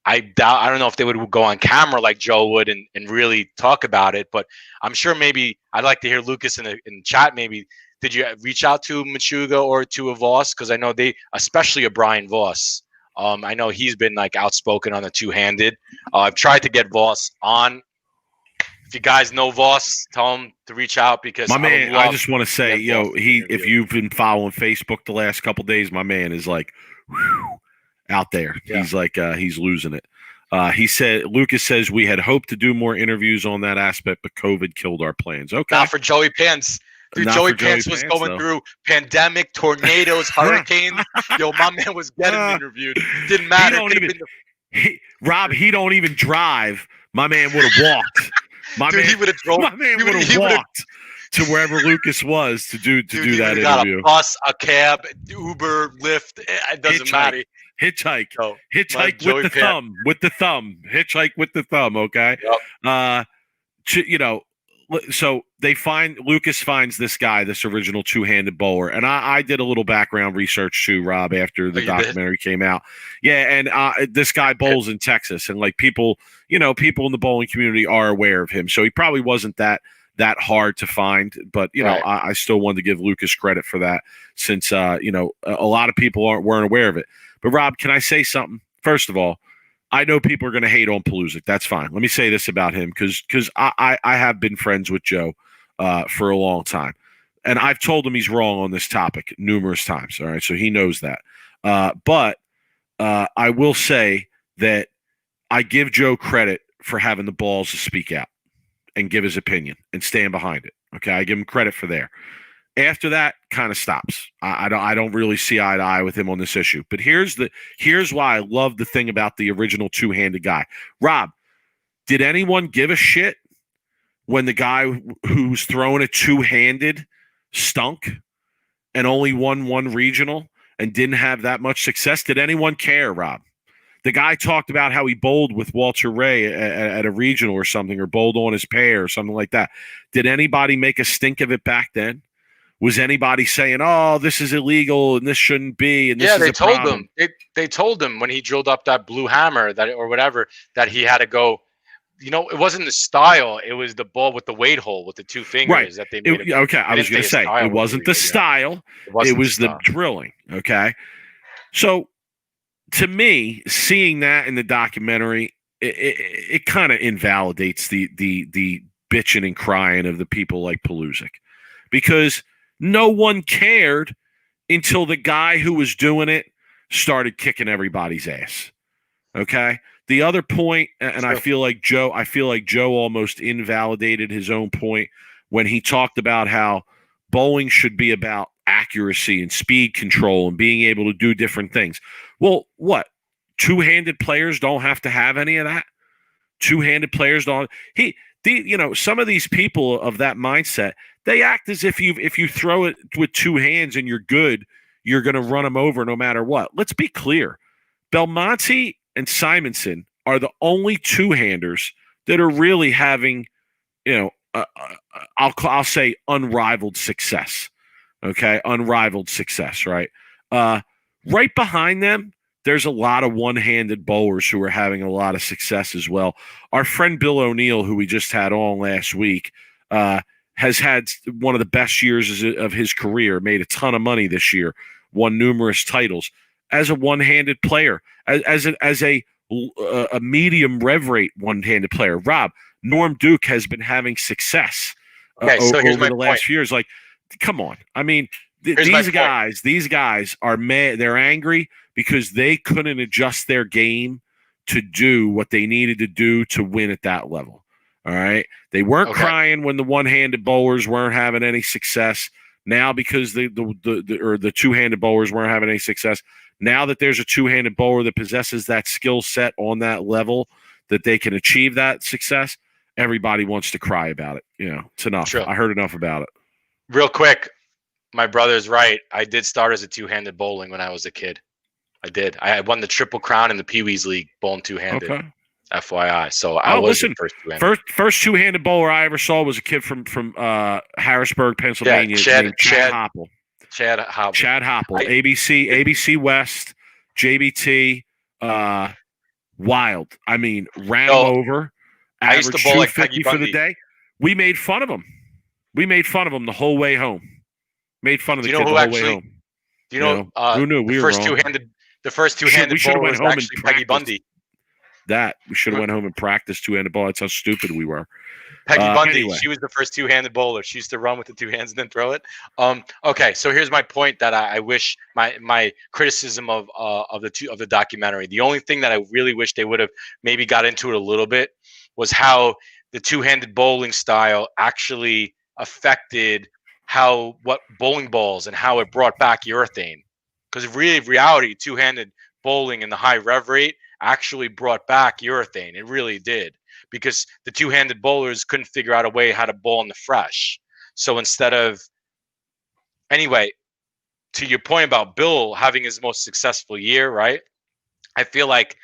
I don't know if they would go on camera like Joe would and really talk about it, but I'm sure maybe I'd like to hear Lucas in the chat. Maybe did you reach out to Machuga or to a Voss? Because I know especially a Brian Voss. I know he's been like outspoken on the two-handed. I've tried to get Voss on. If you guys know Voss, tell him to reach out because my man. I just want to say, if you've been following Facebook the last couple of days, my man is like. Whew, out there. Yeah. He's like he's losing it. Lucas says we had hoped to do more interviews on that aspect, but COVID killed our plans. Okay. Not for Joey Pants. Dude, Joey Pants was going through pandemic, tornadoes, hurricanes. Yo, my man was getting interviewed. Didn't matter. Rob, he don't even drive. My man would have walked. He would have drove. My man would have walked to wherever Lucas was to do that interview. Got a bus, a cab, Uber, Lyft. It doesn't matter. Hitchhike with the thumb. Hitchhike with the thumb. Okay. Yep. So Lucas finds this guy, this original two-handed bowler, and I did a little background research too, Rob, after the documentary came out. Yeah, and this guy bowls in Texas, and like people in the bowling community are aware of him, so he probably wasn't that hard to find, but I still wanted to give Lucas credit for that since a lot of people weren't aware of it. But Rob, can I say something? First of all, I know people are going to hate on Pelusic. That's fine. Let me say this about him because I have been friends with Joe for a long time, and I've told him he's wrong on this topic numerous times. All right, so he knows that. But I will say that I give Joe credit for having the balls to speak out and give his opinion and stand behind it. Okay, I give him credit for there. After that, kind of stops. I don't really see eye to eye with him on this issue. But here's why I love the thing about the original two-handed guy. Rob, did anyone give a shit when the guy who's throwing it two-handed stunk and only won one regional and didn't have that much success? Did anyone care, Rob? The guy talked about how he bowled with Walter Ray at a regional or something, or bowled on his pair or something like that. Did anybody make a stink of it back then? Was anybody saying, "Oh, this is illegal and this shouldn't be"? And this they told him. They told him when he drilled up that blue hammer or whatever that he had to go. it wasn't the style. It was the ball with the weight hole with the two fingers that they made. Okay, I was going to say it wasn't the style. It was the drilling. Okay, so to me, seeing that in the documentary, it kind of invalidates the bitching and crying of the people like Pelusic, because no one cared until the guy who was doing it started kicking everybody's ass. Okay. The other point, and I feel like Joe almost invalidated his own point when he talked about how bowling should be about accuracy and speed control and being able to do different things. Well, what? Two-handed players don't have to have any of that. Two-handed players don't. Some of these people of that mindset, they act as if you throw it with two hands and you're good, you're going to run them over no matter what. Let's be clear. Belmonte and Simonson are the only two-handers that are really having, I'll say unrivaled success. Okay, unrivaled success, right? Right behind them, there's a lot of one-handed bowlers who are having a lot of success as well. Our friend Bill O'Neill, who we just had on last week, has had one of the best years of his career, made a ton of money this year, won numerous titles as a one-handed player, as a medium rev rate one-handed player. Rob, Norm Duke has been having success over the last few years. Like, come on. I mean, these guys are mad. They're angry because they couldn't adjust their game to do what they needed to do to win at that level. All right. They weren't crying when the one-handed bowlers weren't having any success. Now, because the two-handed bowlers weren't having any success, now that there's a two-handed bowler that possesses that skill set on that level that they can achieve that success, everybody wants to cry about it. It's enough. True. I heard enough about it. Real quick, my brother's right. I did start as a two-handed bowling when I was a kid. I did. I won the Triple Crown in the Pee Wee's League bowling two-handed. Okay. FYI. So I was the first two-handed. First two-handed bowler I ever saw was a kid from Harrisburg, Pennsylvania, named Chad Hopple. Chad Hopple. ABC West, JBT, wild. I mean, ran him over. I used to bowl like Peggy for the day. We made fun of him. The whole way home. Made fun of the kid the whole way home. Do you know who knew we were wrong? The first two-handed bowler was actually Peggy Bundy. We should have went home and practiced two-handed ball. That's how stupid we were. Peggy Bundy, anyway. She was the first two-handed bowler. She used to run with the two hands and then throw it. Okay, so here's my point that I wish my criticism of the documentary. The only thing that I really wish they would have maybe got into it a little bit was how the two-handed bowling style actually affected what bowling balls and how it brought back urethane. Because really, in reality, two-handed bowling and the high rev rate actually brought back urethane. It really did. Because the two-handed bowlers couldn't figure out a way how to bowl in the fresh. So anyway, to your point about Bill having his most successful year, right? I feel like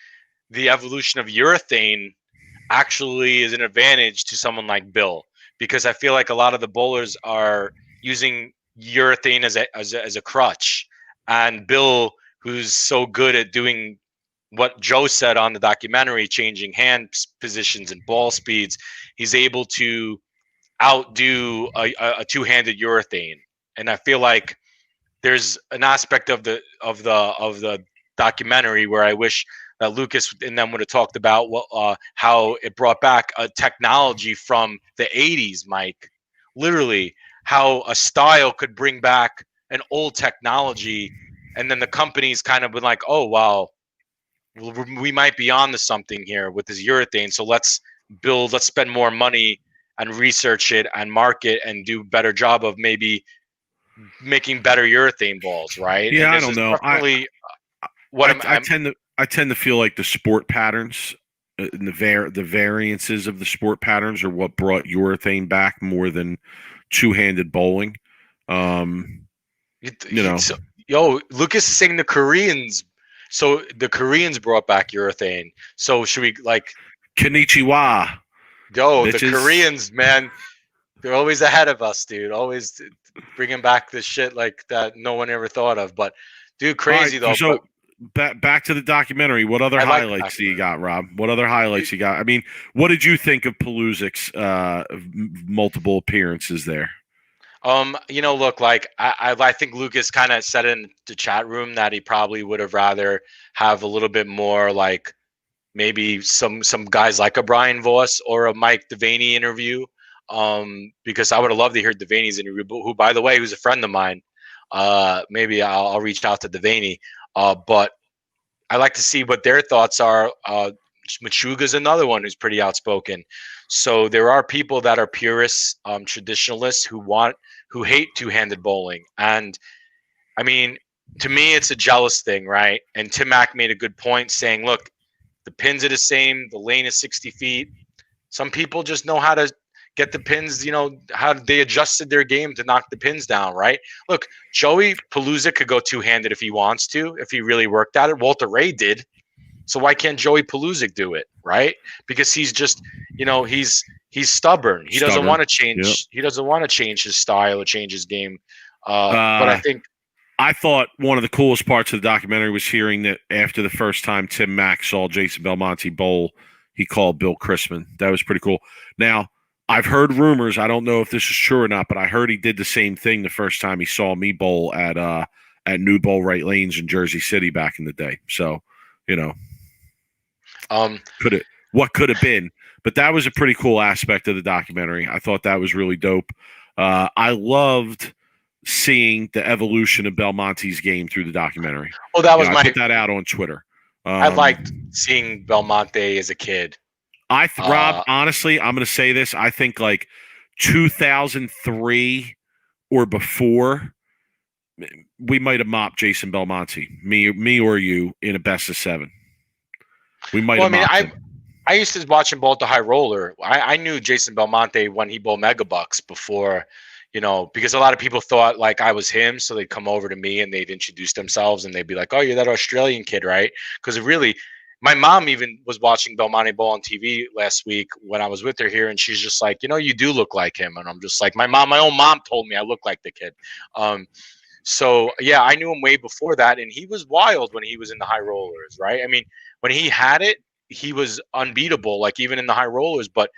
the evolution of urethane actually is an advantage to someone like Bill, because I feel like a lot of the bowlers are using urethane as a crutch, and Bill, who's so good at doing what Joe said on the documentary, changing hand positions and ball speeds, he's able to outdo a two-handed urethane. And I feel like there's an aspect of the documentary where I wish that Lucas and them would have talked about how it brought back a technology from the 80s, Mike. Literally, how a style could bring back an old technology, and then the company's kind of been like, oh, wow, we might be on to something here with this urethane. So let's spend more money and research it and market and do a better job of maybe making better urethane balls, right? Yeah, I don't know. I tend to feel like the sport patterns and the variances of the sport patterns are what brought urethane back more than two-handed bowling. Lucas is saying the Koreans. So the Koreans brought back urethane. So should we Konnichiwa? The Koreans, man, they're always ahead of us, dude. Always bringing back the shit like that no one ever thought of. But dude, crazy though. So back to the documentary. What other I like the highlights do you documentary. got, Rob? What other highlights you got? I mean, what did you think of Paluzik's multiple appearances there? Look, like I think Lucas kind of said in the chat room that he probably would have rather have a little bit more like maybe some guys like a Brian Voss or a Mike Devaney interview. Because I would have loved to hear Devaney's interview, who, by the way, who's a friend of mine. Maybe I'll reach out to Devaney. But I like to see what their thoughts are. Machuga's another one who's pretty outspoken. So there are people that are purists, traditionalists who hate two-handed bowling. And I mean, to me, it's a jealous thing, right? And Tim Mack made a good point saying, look, the pins are the same. The lane is 60 feet. Some people just know how to get the pins, how they adjusted their game to knock the pins down, right? Look, Joey Palooza could go two-handed if he wants to, if he really worked at it. Walter Ray did. So why can't Joey Palooza do it, right? Because he's just, he's stubborn. He doesn't want to change. Yep. He doesn't want to change his style or change his game. But I thought one of the coolest parts of the documentary was hearing that after the first time Tim Mack saw Jason Belmonte bowl, he called Bill Chrisman. That was pretty cool. Now, I've heard rumors. I don't know if this is true or not, but I heard he did the same thing the first time he saw me bowl at New Bowl Right Lanes in Jersey City back in the day. So, what could have been. But that was a pretty cool aspect of the documentary. I thought that was really dope. I loved seeing the evolution of Belmonte's game through the documentary. Oh, that was I put that out on Twitter. I liked seeing Belmonte as a kid. Rob, honestly, I'm going to say this. I think like 2003 or before, we might have mopped Jason Belmonte, me or you, in a best of 7. We might have mopped him. I used to watch him bowl at the high roller. I knew Jason Belmonte when he bowled Megabucks before, because a lot of people thought like I was him. So they'd come over to me and they'd introduce themselves and they'd be like, oh, you're that Australian kid, right? Because really, my mom even was watching Belmonte bowl on TV last week when I was with her here. And she's just like, you do look like him. And I'm just like, my own mom told me I look like the kid. So, yeah, I knew him way before that. And he was wild when he was in the high rollers, right? I mean, when he had it, he was unbeatable, like even in the high rollers. But,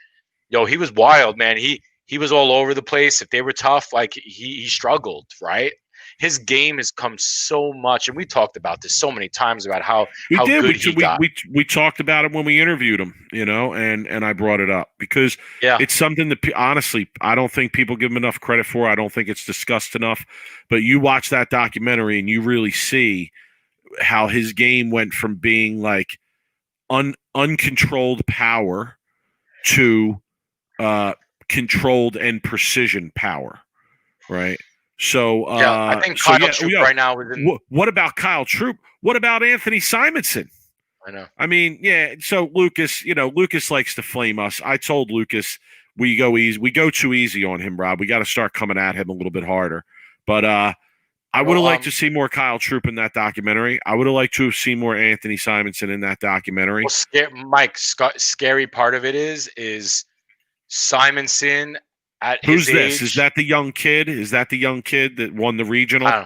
he was wild, man. He was all over the place. If they were tough, like he struggled, right? His game has come so much, and we talked about this so many times about how good he got. We talked about it when we interviewed him, and I brought it up because it's something that honestly I don't think people give him enough credit for. I don't think it's discussed enough. But you watch that documentary and you really see how his game went from being like uncontrolled power to controlled and precision power, right? So I think Kyle Troop right now is in. What about Kyle Troop? What about Anthony Simonson? I know. I mean, yeah. So Lucas, Lucas likes to flame us. I told Lucas we go too easy on him, Rob. We got to start coming at him a little bit harder. But I would have liked to see more Kyle Troop in that documentary. I would have liked to have seen more Anthony Simonson in that documentary. Well, Mike, scary part of it is Simonson. Who's this? Is that the young kid? Is that the young kid that won the regional?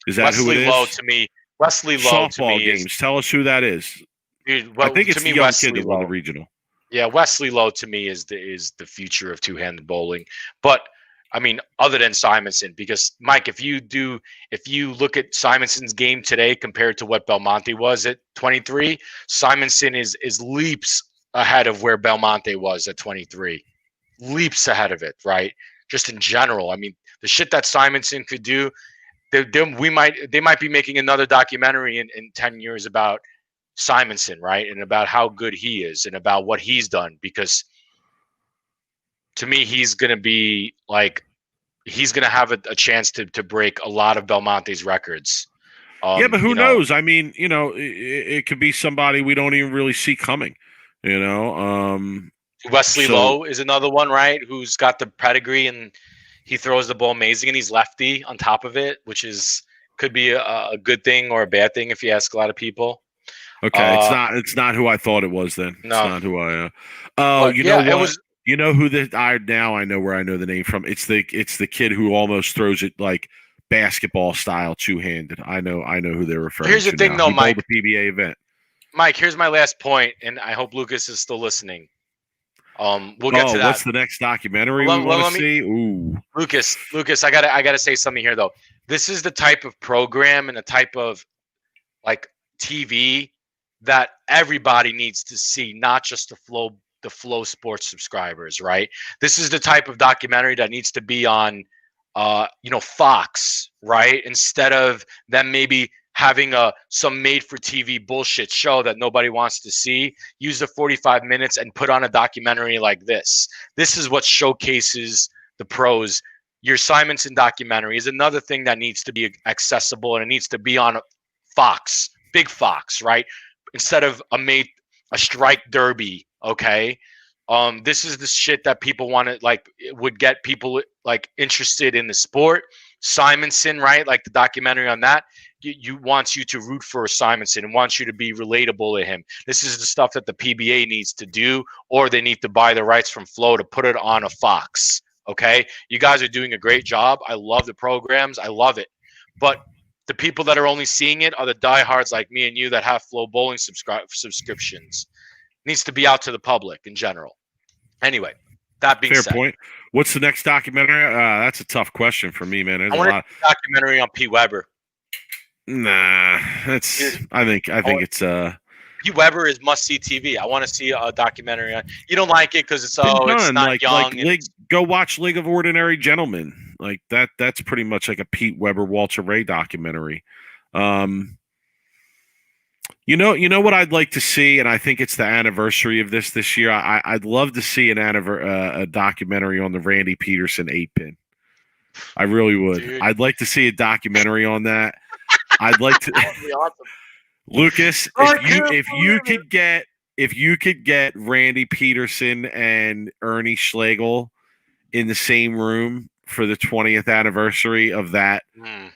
Is that Wesley who it is? Lowe to me. Wesley Lowe softball to me games. Tell us who that is. Dude, I think it's the young Wesley kid that won the regional. Yeah, Wesley Lowe to me is the future of two-handed bowling. But I mean, other than Simonson, because Mike, if you look at Simonson's game today compared to what Belmonte was at 23, Simonson is leaps ahead of where Belmonte was at 23. Leaps ahead of it, right? Just in general. I mean, the shit that Simonson could do, they might be making another documentary in 10 years about Simonson, right? And about how good he is and about what he's done. Because to me, he's going to have a chance to break a lot of Belmonte's records. Yeah, but who knows? I mean, it could be somebody we don't even really see coming, Wesley Lowe is another one, right? Who's got the pedigree and he throws the ball amazing and he's lefty on top of it, which could be a good thing or a bad thing if you ask a lot of people. Okay, it's not who I thought it was then. No. It's not who I know what? You know who I know where I know the name from. It's the kid who almost throws it like basketball style two-handed. I know who they're referring to. Here's the thing, now. though, He Mike. bowled the PBA event. Mike, here's my last point, and I hope Lucas is still listening. We'll get to that. What's the next documentary we want to see? Ooh, Lucas, I gotta say something here though. This is the type of program and the type of like TV that everybody needs to see, not just the Flow Sports subscribers, right? This is the type of documentary that needs to be on, Fox, right? Instead of them maybe having some made-for-TV bullshit show that nobody wants to see. Use the 45 minutes and put on a documentary like this. This is what showcases the pros. Your Simonson documentary is another thing that needs to be accessible, and it needs to be on Fox, big Fox, right? Instead of a strike derby, okay? This is the shit that people want to like. It would get people like interested in the sport. Simonson, right? Like the documentary on that. You wants you to root for Simonson and wants you to be relatable to him. This is the stuff that the PBA needs to do, or they need to buy the rights from Flow to put it on a Fox. Okay, you guys are doing a great job. I love the programs. I love it, but the people that are only seeing it are the diehards like me and you that have FloBowling subscriptions. It needs to be out to the public in general. Anyway, that being said, fair point. What's the next documentary? That's a tough question for me, man. There's I want a documentary on P. Weber. Nah, that's. I think it's P. Weber is must-see TV. I want to see a documentary on. You don't like it because it's not like, young. Go watch League of Ordinary Gentlemen. Like that. That's pretty much like a Pete Weber, Walter Ray documentary. You know what I'd like to see, and I think it's the anniversary of this year. I'd love to see a documentary on the Randy Peterson 8-pin. I really would. Dude. I'd like to see a documentary on that. I'd like to. That would be awesome. Lucas, if you could get Randy Peterson and Ernie Schlegel in the same room for the 20th anniversary of that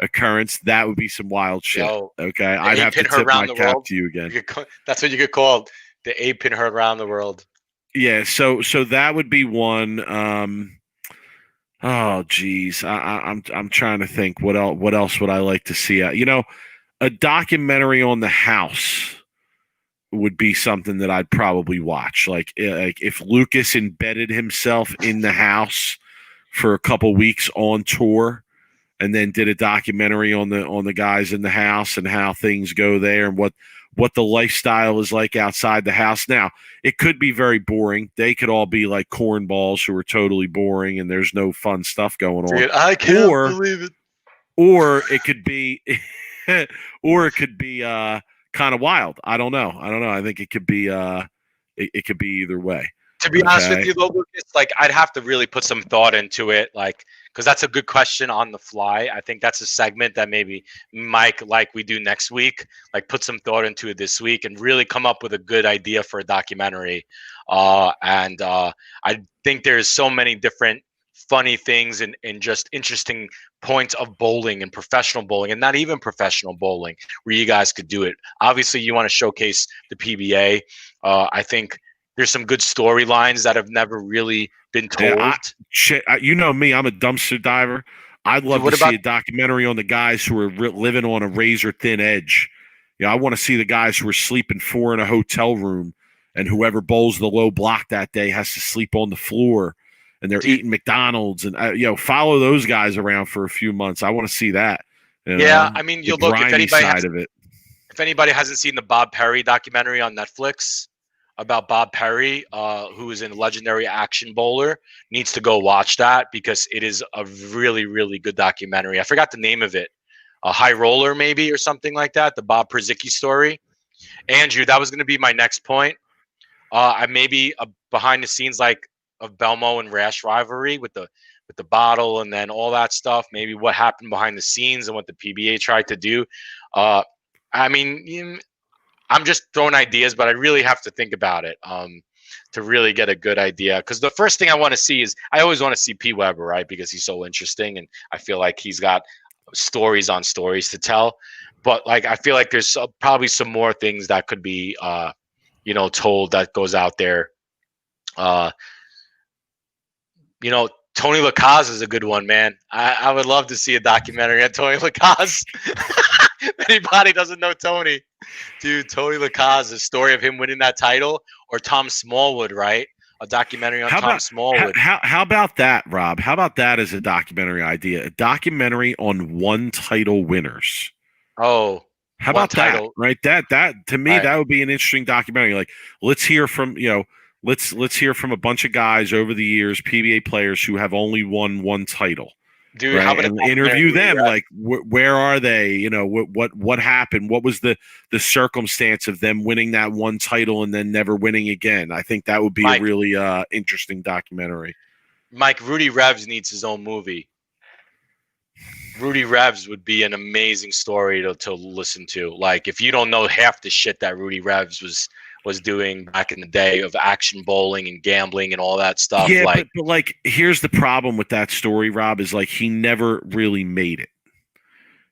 occurrence, that would be some wild shit. Okay, I'd have to tip my cap to you again. That's what you get called, the 8-pin heard around the world. Yeah, so that would be one. Oh, geez, I'm trying to think what else would I like to see? A documentary on the house would be something that I'd probably watch. Like if Lucas embedded himself in the house for a couple weeks on tour, and then did a documentary on the guys in the house and how things go there and what the lifestyle is like outside the house. Now, it could be very boring. They could all be like cornballs who are totally boring and there's no fun stuff going on. Dude, I can't believe it. Or it could be kind of wild. I don't know. I think it could be it could be either way. To be honest with you, though, Lucas, like I'd have to really put some thought into it, like because that's a good question on the fly. I think that's a segment that maybe Mike, like we do next week, like put some thought into it this week and really come up with a good idea for a documentary. And I think there's so many different funny things and just interesting points of bowling and professional bowling and not even professional bowling where you guys could do it. Obviously, you want to showcase the PBA. I think there's some good storylines that have never really been told. You know me, I'm a dumpster diver. I'd love to see a documentary on the guys who are living on a razor thin edge. I want to see the guys who are sleeping 4 in a hotel room, and whoever bowls the low block that day has to sleep on the floor, and they're eating McDonald's, and follow those guys around for a few months. I want to see that. I mean, you'll look if anybody hasn't seen the Bob Perry documentary on Netflix about Bob Perry, who is a legendary action bowler, needs to go watch that because it is a really, really good documentary. I forgot the name of it. A High Roller maybe or something like that. The Bob Przicki story. Andrew, that was going to be my next point. I maybe behind the scenes like of Belmo and Rash rivalry with the bottle and then all that stuff. Maybe what happened behind the scenes and what the PBA tried to do. I mean, I'm just throwing ideas, but I really have to think about it to really get a good idea. Because the first thing I want to see is I always want to see P. Weber, right? Because he's so interesting, and I feel like he's got stories on stories to tell. But like I feel like there's probably some more things that could be, told that goes out there. Tony Lacaze is a good one, man. I would love to see a documentary on Tony Lacaze. Anybody doesn't know Tony, dude? Tony Lacaze, the story of him winning that title, or Tom Smallwood, right? A documentary on Tom Smallwood. How about that, Rob? How about that as a documentary idea? A documentary on one title winners. Oh, how about that? Right, that to me that would be an interesting documentary. Like, let's hear from let's hear from a bunch of guys over the years, PBA players who have only won one title. Dude, right? How about and interview them? Like, where are they? What happened? What was the circumstance of them winning that one title and then never winning again? I think that would be a really interesting documentary. Mike, Rudy Revs needs his own movie. Rudy Revs would be an amazing story to listen to. Like, if you don't know half the shit that Rudy Revs was doing back in the day of action bowling and gambling and all that stuff. Yeah, but like, here's the problem with that story, Rob, is like he never really made it.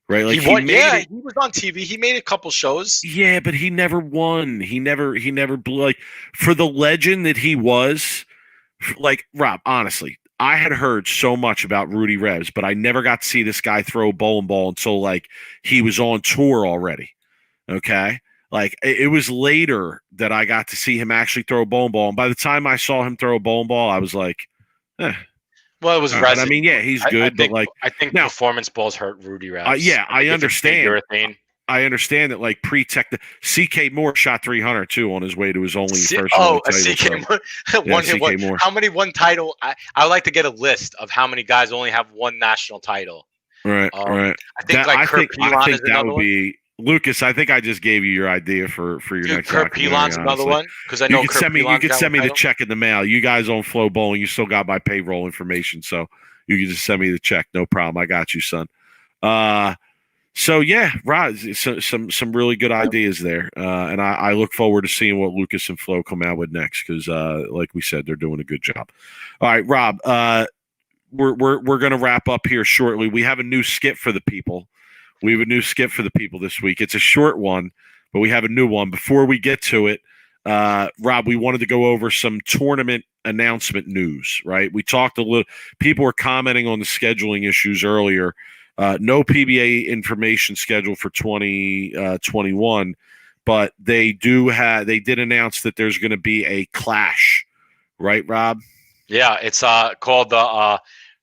Right? Like he was on TV. He made a couple shows. Yeah, but he never won. He never blew. Like, for the legend that he was, like, Rob, honestly, I had heard so much about Rudy Revs, but I never got to see this guy throw a bowling ball until like he was on tour already. Okay? Like, it was later that I got to see him actually throw a bowling ball. And by the time I saw him throw a bowling ball, I was like, Well, it was resin. I mean, yeah, he's good, but like, I think now, performance balls hurt Rudy Revs. Yeah, I understand. I understand that, like, CK Moore shot 300 too on his way to his only first. CK Moore. How many one title? I like to get a list of how many guys only have one national title. Right, right. I think I think that would be Lucas. I think I just gave you your idea for your next. Kurt Pilon's another one, because I know you could send me the check in the mail. You guys on FloBowling, you still got my payroll information, so you can just send me the check. No problem. I got you, son. So yeah, Rod, some really good ideas there, and I look forward to seeing what Lucas and Flo come out with next, because like we said, they're doing a good job. All right, Rob, we're gonna wrap up here shortly. We have a new skit for the people. This week. It's a short one, but we have a new one. Before we get to it, Rob, we wanted to go over some tournament announcement news. Right, we talked a little. People were commenting on the scheduling issues earlier. No PBA information scheduled for 2021, but they did announce that there's going to be a clash, right, Rob? Yeah, it's called the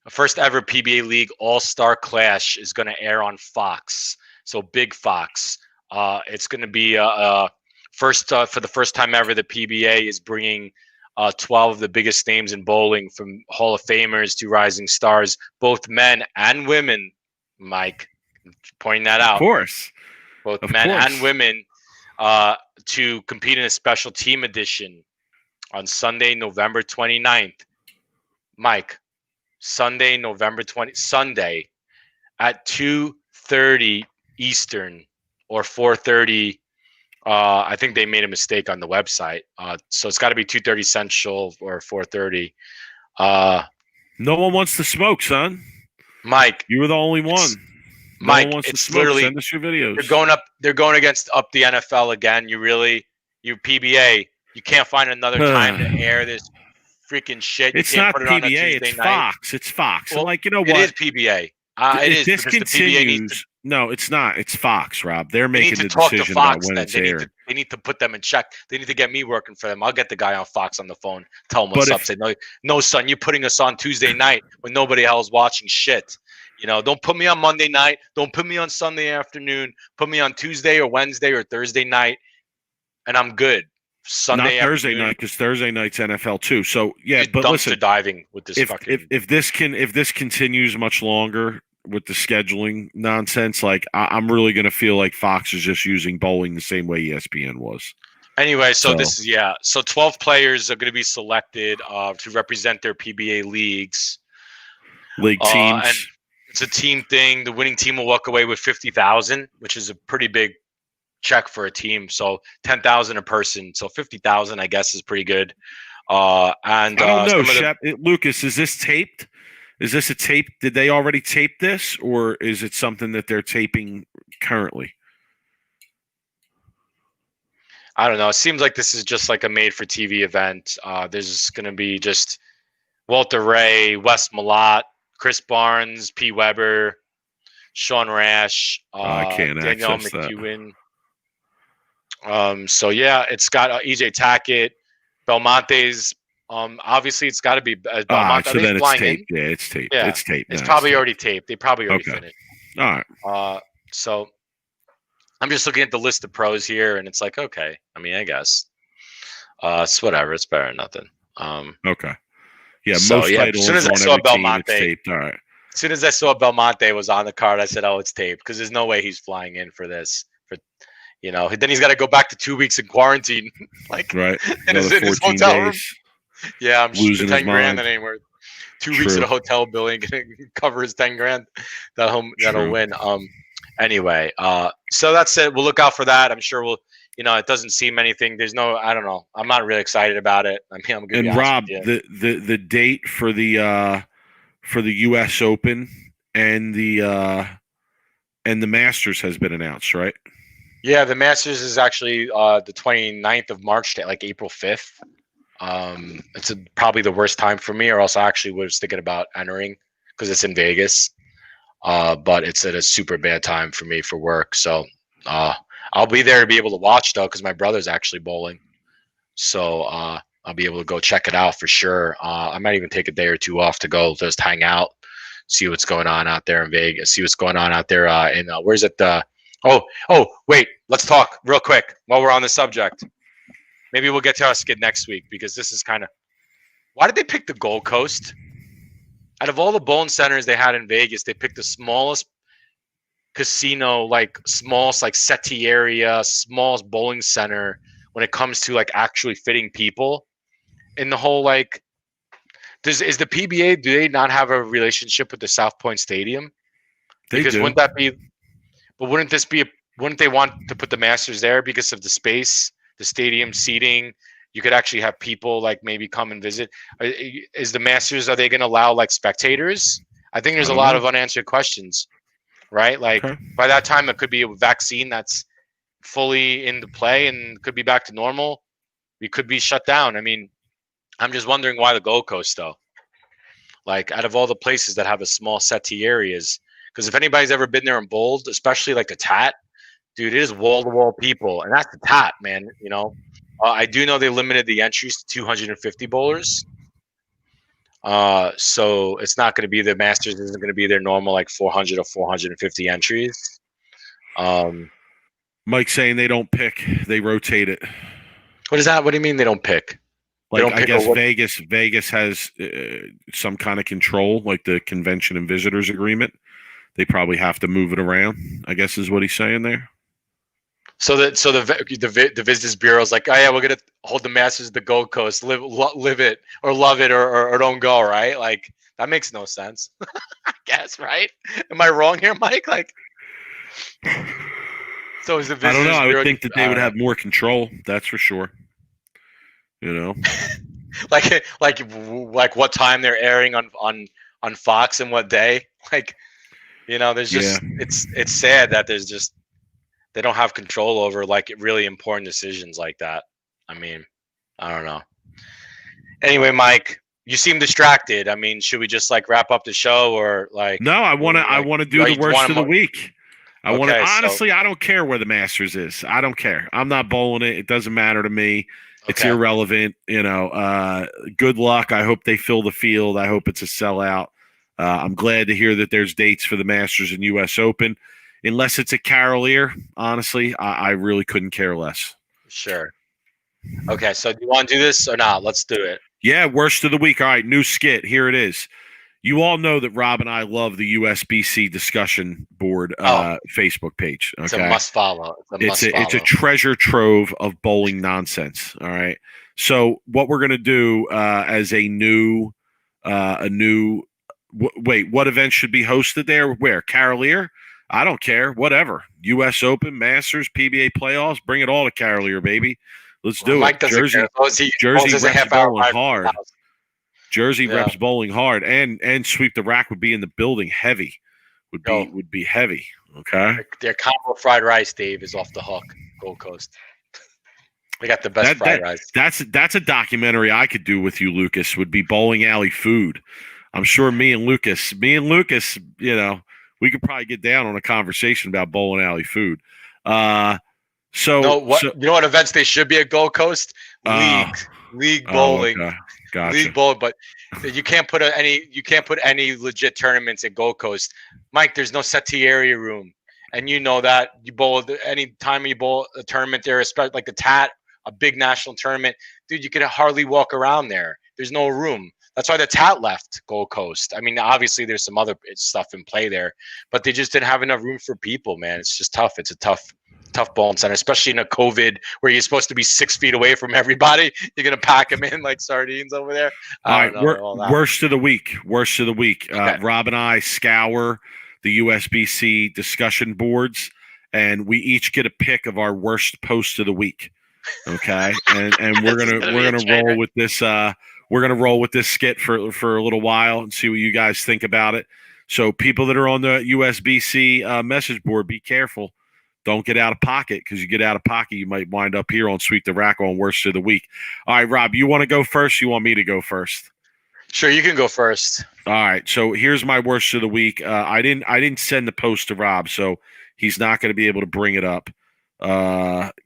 first ever PBA League All-Star Clash is going to air on Fox. So Big Fox. It's going to be first for the first time ever. The PBA is bringing 12 of the biggest names in bowling, from Hall of Famers to rising stars, both men and women. Mike, pointing that out. Of course. Both men and women to compete in a special team edition on Sunday, November 29th. Mike, Sunday at 2:30 Eastern or 4:30. I think they made a mistake on the website. So it's got to be 2:30 Central or 4:30. No one wants to smoke, son. Mike, you were the only one. Mike, it's literally, send us your videos. They're going against the NFL again. You PBA, you can't find another time to air this freaking shit. It's not PBA, it's Fox. It's Fox. Well, like, you know what? It is PBA. If this continues, no, it's not. It's Fox, Rob. They're making the decision about when it's aired. They need to put them in check. They need to get me working for them. I'll get the guy on Fox on the phone, tell him what's up. Say, no, son, you're putting us on Tuesday night when nobody else is watching shit. Don't put me on Monday night. Don't put me on Sunday afternoon. Put me on Tuesday or Wednesday or Thursday night, and I'm good. Sunday, not Thursday night, because Thursday night's NFL too. So yeah, but listen, diving with this. If this continues much longer with the scheduling nonsense, like, I'm really going to feel like Fox is just using bowling the same way ESPN was. Anyway, so 12 players are going to be selected to represent their PBA league teams. And it's a team thing. The winning team will walk away with $50,000, which is a pretty big check for a team. So $10,000 a person. So $50,000, I guess, is pretty good. I don't know, Shep. Lucas, is this taped? Is this a tape? Did they already tape this, or is it something that they're taping currently? I don't know. It seems like this is just like a made-for-TV event. There's going to be just Walter Ray, Wes Malott, Chris Barnes, P. Weber, Sean Rash, I can't Danielle access that. McEwen. So yeah, it's got EJ Tackett, Belmonte's. Obviously, it's got to be Belmonte. So Are they then it's flying taped. in? Yeah, it's taped. Yeah, It's taped. it's No, probably taped. already taped. They probably already Okay. finished. All right. So I'm just looking at the list of pros here, and it's like, okay. I mean, I guess it's whatever. It's better than nothing. Okay. Yeah, So, most yeah, as soon titles as I on saw every team, it's Belmonte, taped. All right. as soon as I saw Belmonte was on the card, I said, "Oh, it's taped," because there's no way he's flying in for this. Then he's got to go back to 2 weeks in quarantine, like Right. in his 14 hotel room. days. Yeah, I'm sure Losing his 10 grand. mind. That ain't worth 2 weeks at a hotel bill ain't gonna cover his 10 grand. That'll True. win. Anyway, so that's it. We'll look out for that. I'm sure we'll. It doesn't seem anything. There's no. I don't know. I'm not really excited about it. I mean, I'm gonna be And honest Rob, with you. the date for the U.S. Open and the Masters has been announced, right? Yeah, the Masters is actually the 29th of March to like April 5th. It's probably the worst time for me, or else I actually was thinking about entering because it's in Vegas. But it's at a super bad time for me for work. So I'll be there to be able to watch though, because my brother's actually bowling. So I'll be able to go check it out for sure. I might even take a day or two off to go just hang out, see what's going on out there in Vegas, see what's going on out there in where's it? Oh, wait, let's talk real quick while we're on the subject. Maybe we'll get to our skid next week because this is kind of why did they pick the Gold Coast? Out of all the bowling centers they had in Vegas, they picked the smallest casino, like smallest like settee area, smallest bowling center when it comes to like actually fitting people in the whole like. Is the PBA? Do they not have a relationship with the South Point Stadium? Because do. wouldn't that be? But wouldn't this be? Wouldn't they want to put the Masters there because of the space, the stadium seating? You could actually have people like maybe come and visit. Is the Masters? Are they going to allow like spectators? I think there's a lot of unanswered questions, right? Like by that time, it could be a vaccine that's fully into play and could be back to normal. We could be shut down. I mean, I'm just wondering why the Gold Coast though. Like out of all the places that have a small settee areas, because if anybody's ever been there and bowled, especially like the Tat, dude, it is wall to wall people, and that's the Tat, man. I do know they limited the entries to 250 bowlers. So it's not going to be the Masters isn't going to be their normal like 400 or 450 entries. Mike's saying they don't pick; they rotate it. What is that? What do you mean they don't pick? Like I guess Vegas has some kind of control, like the convention and visitors agreement. They probably have to move it around, I guess is what he's saying there. So the Visitors Bureau is like, oh yeah, we're gonna hold the Masters at the Gold Coast, live it or love it or don't go, right? Like that makes no sense. I guess, right? Am I wrong here, Mike? Like, so is the Visitors I don't know. I would Bureau, think that they would have more control. That's for sure. like what time they're airing on Fox and what day? Like, there's just it's sad that there's just they don't have control over like really important decisions like that. I mean, I don't know. Anyway, Mike, you seem distracted. I mean, should we just like wrap up the show or like? No, I want to do the worst of the week. Honestly, I don't care where the Masters is. I don't care. I'm not bowling it. It doesn't matter to me. It's irrelevant. Good luck. I hope they fill the field. I hope it's a sellout. I'm glad to hear that there's dates for the Masters and U.S. Open. Unless it's a Carolier, honestly, I really couldn't care less. Sure. Okay, so do you want to do this or not? Let's do it. Yeah, worst of the week. All right, new skit. Here it is. You all know that Rob and I love the USBC discussion board Facebook page. Okay? It's a must follow. It's a treasure trove of bowling nonsense. All right. So what we're gonna do as a new wait, what event should be hosted there? Where? Carolier? I don't care. Whatever. U.S. Open, Masters, PBA playoffs. Bring it all to Carolier, baby. Let's do Mike it. Jersey reps bowling hard. Jersey reps bowling hard, and sweep the rack would be in the building. Heavy would be heavy. Okay. Their combo fried rice, Dave, is off the hook. Gold Coast. They got the best fried rice. That's a documentary I could do with you, Lucas. Would be bowling alley food. I'm sure me and Lucas, you know, we could probably get down on a conversation about bowling alley food. You know what events they should be at Gold Coast? League bowling. Okay. Gotcha. League bowling, but you can't put any legit tournaments at Gold Coast. Mike, there's no settee area room. And you know that. You bowl any time you bowl a tournament there, especially like the TAT, a big national tournament, dude, you could hardly walk around there. There's no room. That's why the TAT left Gold Coast. I mean, obviously there's some other stuff in play there, but they just didn't have enough room for people, man. It's just tough. It's a tough bowling center, especially in a COVID where you're supposed to be 6 feet away from everybody. You're gonna pack them in like sardines over there. All right, worst of the week. Okay. Rob and I scour the USBC discussion boards, and we each get a pick of our worst post of the week. Okay, and we're gonna roll with this. We're gonna roll with this skit for a little while and see what you guys think about it. So people that are on the USBC message board, be careful. Don't get out of pocket, because you get out of pocket, you might wind up here on Sweep the Rack on Worst of the Week. All right, Rob, you want to go first? You want me to go first? Sure, you can go first. All right, so here's my Worst of the Week. I didn't send the post to Rob, so he's not going to be able to bring it up.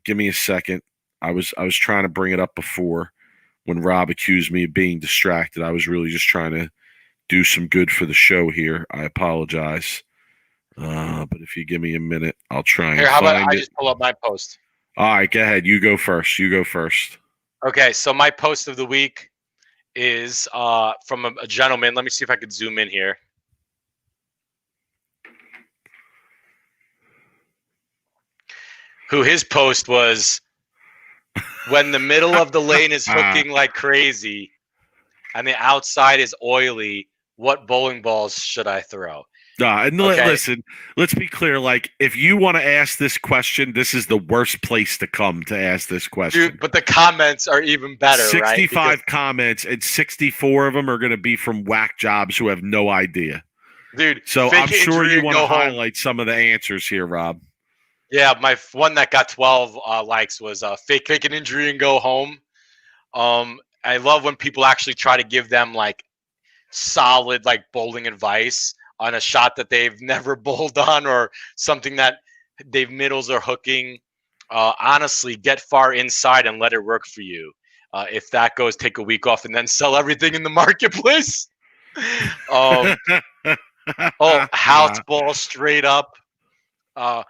Give me a second. I was trying to bring it up before when Rob accused me of being distracted. I was really just trying to do some good for the show here. I apologize. But if you give me a minute, I'll try and how find about I just pull up my post? All right, go ahead. You go first. Okay, so my post of the week is from a gentleman. Let me see if I could zoom in here. Who his post was, when the middle of the lane is hooking like crazy and the outside is oily, what bowling balls should I throw? Listen, let's be clear. Like, if you want to ask this question, this is the worst place to come to ask this question. Dude, but the comments are even better, 65 comments, and 64 of them are going to be from whack jobs who have no idea. Dude, so I'm sure you want to highlight some of the answers here, Rob. Yeah, my one that got 12 likes was fake an injury and go home. I love when people actually try to give them like solid like bowling advice on a shot that they've never bowled on or something that they've middles or hooking. Honestly, get far inside and let it work for you. If that goes, take a week off and then sell everything in the marketplace. House ball straight up.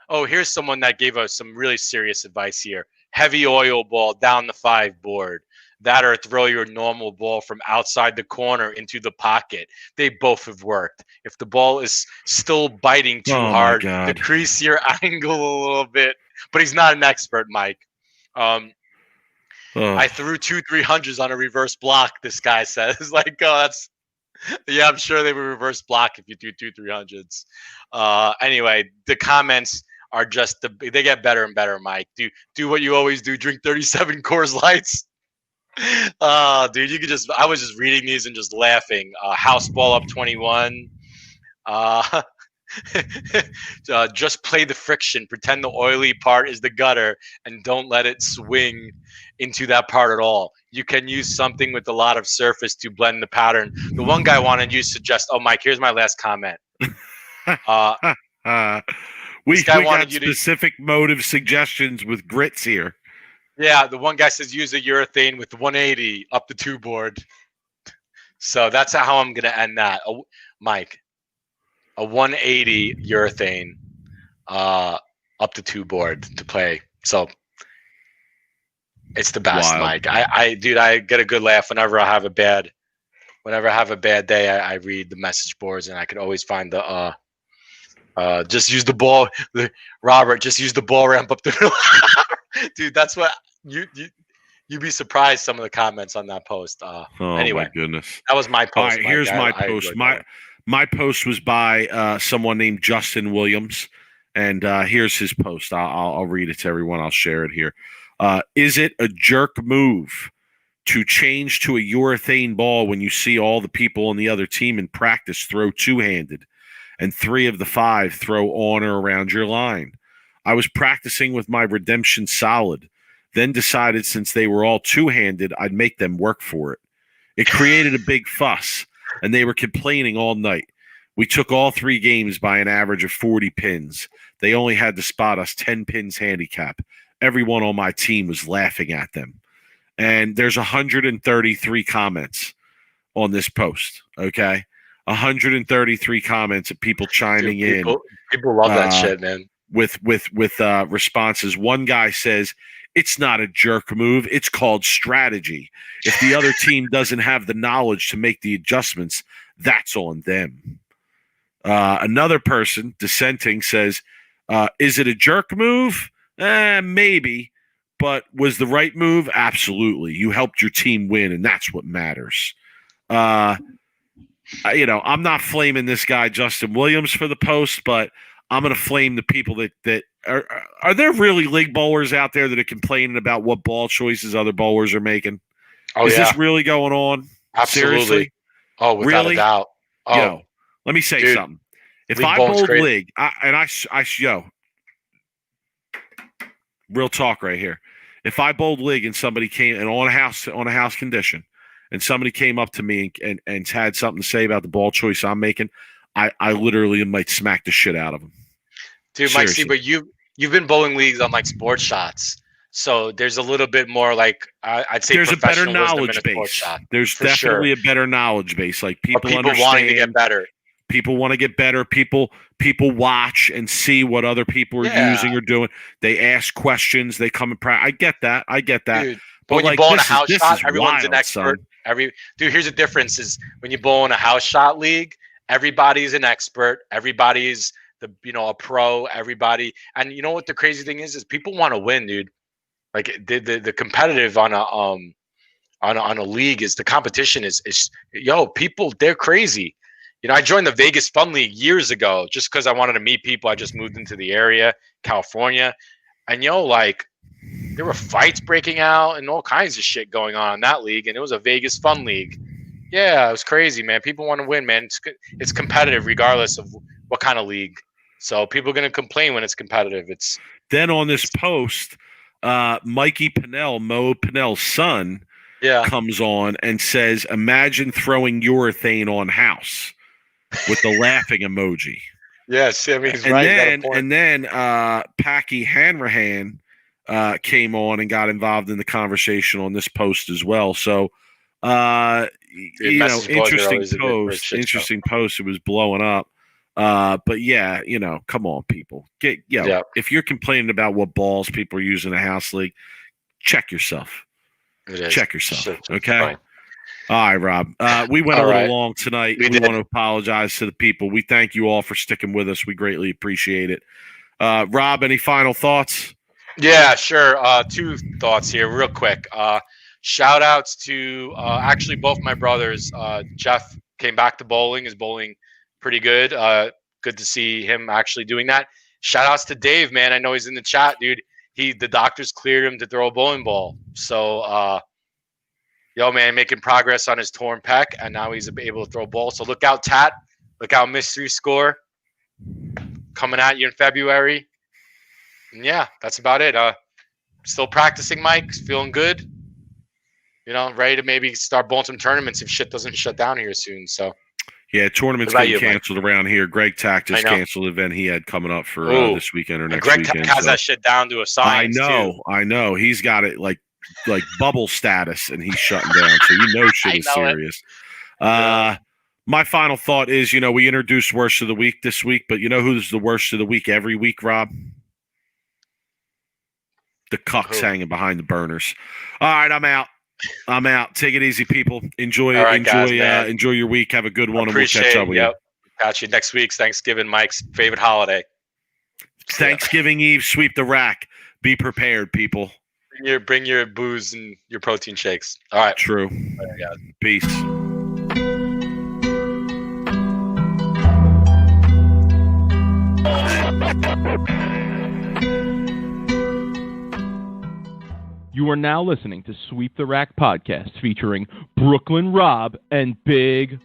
Here's someone that gave us some really serious advice here. Heavy oil ball down the 5 board. That or throw your normal ball from outside the corner into the pocket. They both have worked. If the ball is still biting too hard, decrease your angle a little bit. But he's not an expert, Mike. I threw 2 300s on a reverse block, this guy says. I'm sure they would reverse block if you do 2 300s. Anyway, the comments are just they get better and better, Mike. Do what you always do. Drink 37 Coors Lights. Dude, I was just reading these and just laughing. House ball up 21. Just play the friction. Pretend the oily part is the gutter and don't let it swing into that part at all. You can use something with a lot of surface to blend the pattern. The one guy wanted you to suggest, Mike, here's my last comment. We got specific motive suggestions with grits here. Yeah, the one guy says use a urethane with 180 up the 2 board. So that's how I'm going to end that. Mike, a 180 urethane up the 2 board to play. So it's the best, wild. Mike. I get a good laugh whenever I have a bad day. I read the message boards and I can always find the just use the ball. Robert, just use the ball ramp up the middle. Dude, that's what you'd be surprised some of the comments on that post. Anyway, my goodness, that was my post. All right, here's my post. My post was by someone named Justin Williams, and here's his post. I'll read it to everyone. I'll share it here. Is it a jerk move to change to a urethane ball when you see all the people on the other team in practice throw 2-handed, and 3 of the 5 throw on or around your line? I was practicing with my Redemption Solid. then decided since they were all two-handed, I'd make them work for it. It created a big fuss, and they were complaining all night. We took all 3 games by an average of 40 pins. They only had to spot us 10 pins handicap. Everyone on my team was laughing at them. And there's 133 comments on this post, okay? 133 comments of people chiming in. People love that shit, man. With responses. One guy says, it's not a jerk move. It's called strategy. If the other team doesn't have the knowledge to make the adjustments, that's on them. Another person dissenting says, is it a jerk move? Maybe. But was the right move? Absolutely. You helped your team win, and that's what matters. I'm not flaming this guy, Justin Williams, for the post, but I'm going to flame the people that are there really league bowlers out there that are complaining about what ball choices other bowlers are making? Is this really going on? Absolutely. Seriously? Oh, without a doubt. Oh, yo, let me say something. If I bowled league, real talk right here. If I bowled league and somebody came and on a house condition, and somebody came up to me and had something to say about the ball choice I'm making, I literally might smack the shit out of them. Dude, Mike, see, but you've been bowling leagues on like sports shots, so there's a little bit more like I'd say there's a better knowledge base. There's definitely a better knowledge base. Like people wanting to get better. People want to get better. People watch and see what other people are using or doing. They ask questions. They come and practice. I get that. Dude, but when you bowl in a house shot, everyone's an expert. Dude, here's the difference: is when you bowl in a house shot league, everybody's an expert. Everybody's a pro. Everybody, and you know what the crazy thing is people want to win, dude. Like the competitive on a league is the competition is people, they're crazy. I joined the Vegas Fun League years ago just because I wanted to meet people. I just moved into the area, California, and there were fights breaking out and all kinds of shit going on in that league, and it was a Vegas Fun League. Yeah, it was crazy, man. People want to win, man. It's competitive regardless of what kind of league. So people are going to complain when it's competitive. Then on this post, Mikey Pinnell, Mo Pinnell's son, comes on and says, imagine throwing urethane on house with the laughing emoji. Yes, I mean, he's right. And then Packy Hanrahan came on and got involved in the conversation on this post as well. So, interesting post. It was blowing up. But yeah, come on, people. If you're complaining about what balls people are using in a house league, check yourself. Check yourself. Okay. Fine. All right, Rob. We went a little long tonight. We want to apologize to the people. We thank you all for sticking with us. We greatly appreciate it. Rob, any final thoughts? Yeah, sure. 2 thoughts here, real quick. Shout outs to actually both my brothers. Jeff came back to bowling, is bowling pretty good. Good to see him actually doing that. Shout outs to Dave, man. I know he's in the chat, dude. The doctors cleared him to throw a bowling ball. So, man, making progress on his torn pec, and now he's able to throw a ball. So look out, Tat. Look out, Mystery Score. Coming at you in February. And yeah, that's about it. Still practicing, Mike. Feeling good. Ready to maybe start bowling some tournaments if shit doesn't shut down here soon. So. Yeah, tournaments getting canceled around here. Greg Tack just canceled the event he had coming up for this weekend or next weekend. Greg Tack has that shit down to a science. I know. He's got it like bubble status, and he's shutting down. So shit is serious. My final thought is, we introduced worst of the week this week, but who's the worst of the week every week, Rob? The cucks hanging behind the burners. All right, I'm out. Take it easy, people. Enjoy your week. Have a good one, and we'll catch up with you. Catch you next week's Thanksgiving, Mike's favorite holiday. Thanksgiving Eve, sweep the rack. Be prepared, people. Bring your booze and your protein shakes. All right. True. Peace. You are now listening to Sweep the Rack podcast featuring Brooklyn Rob and Big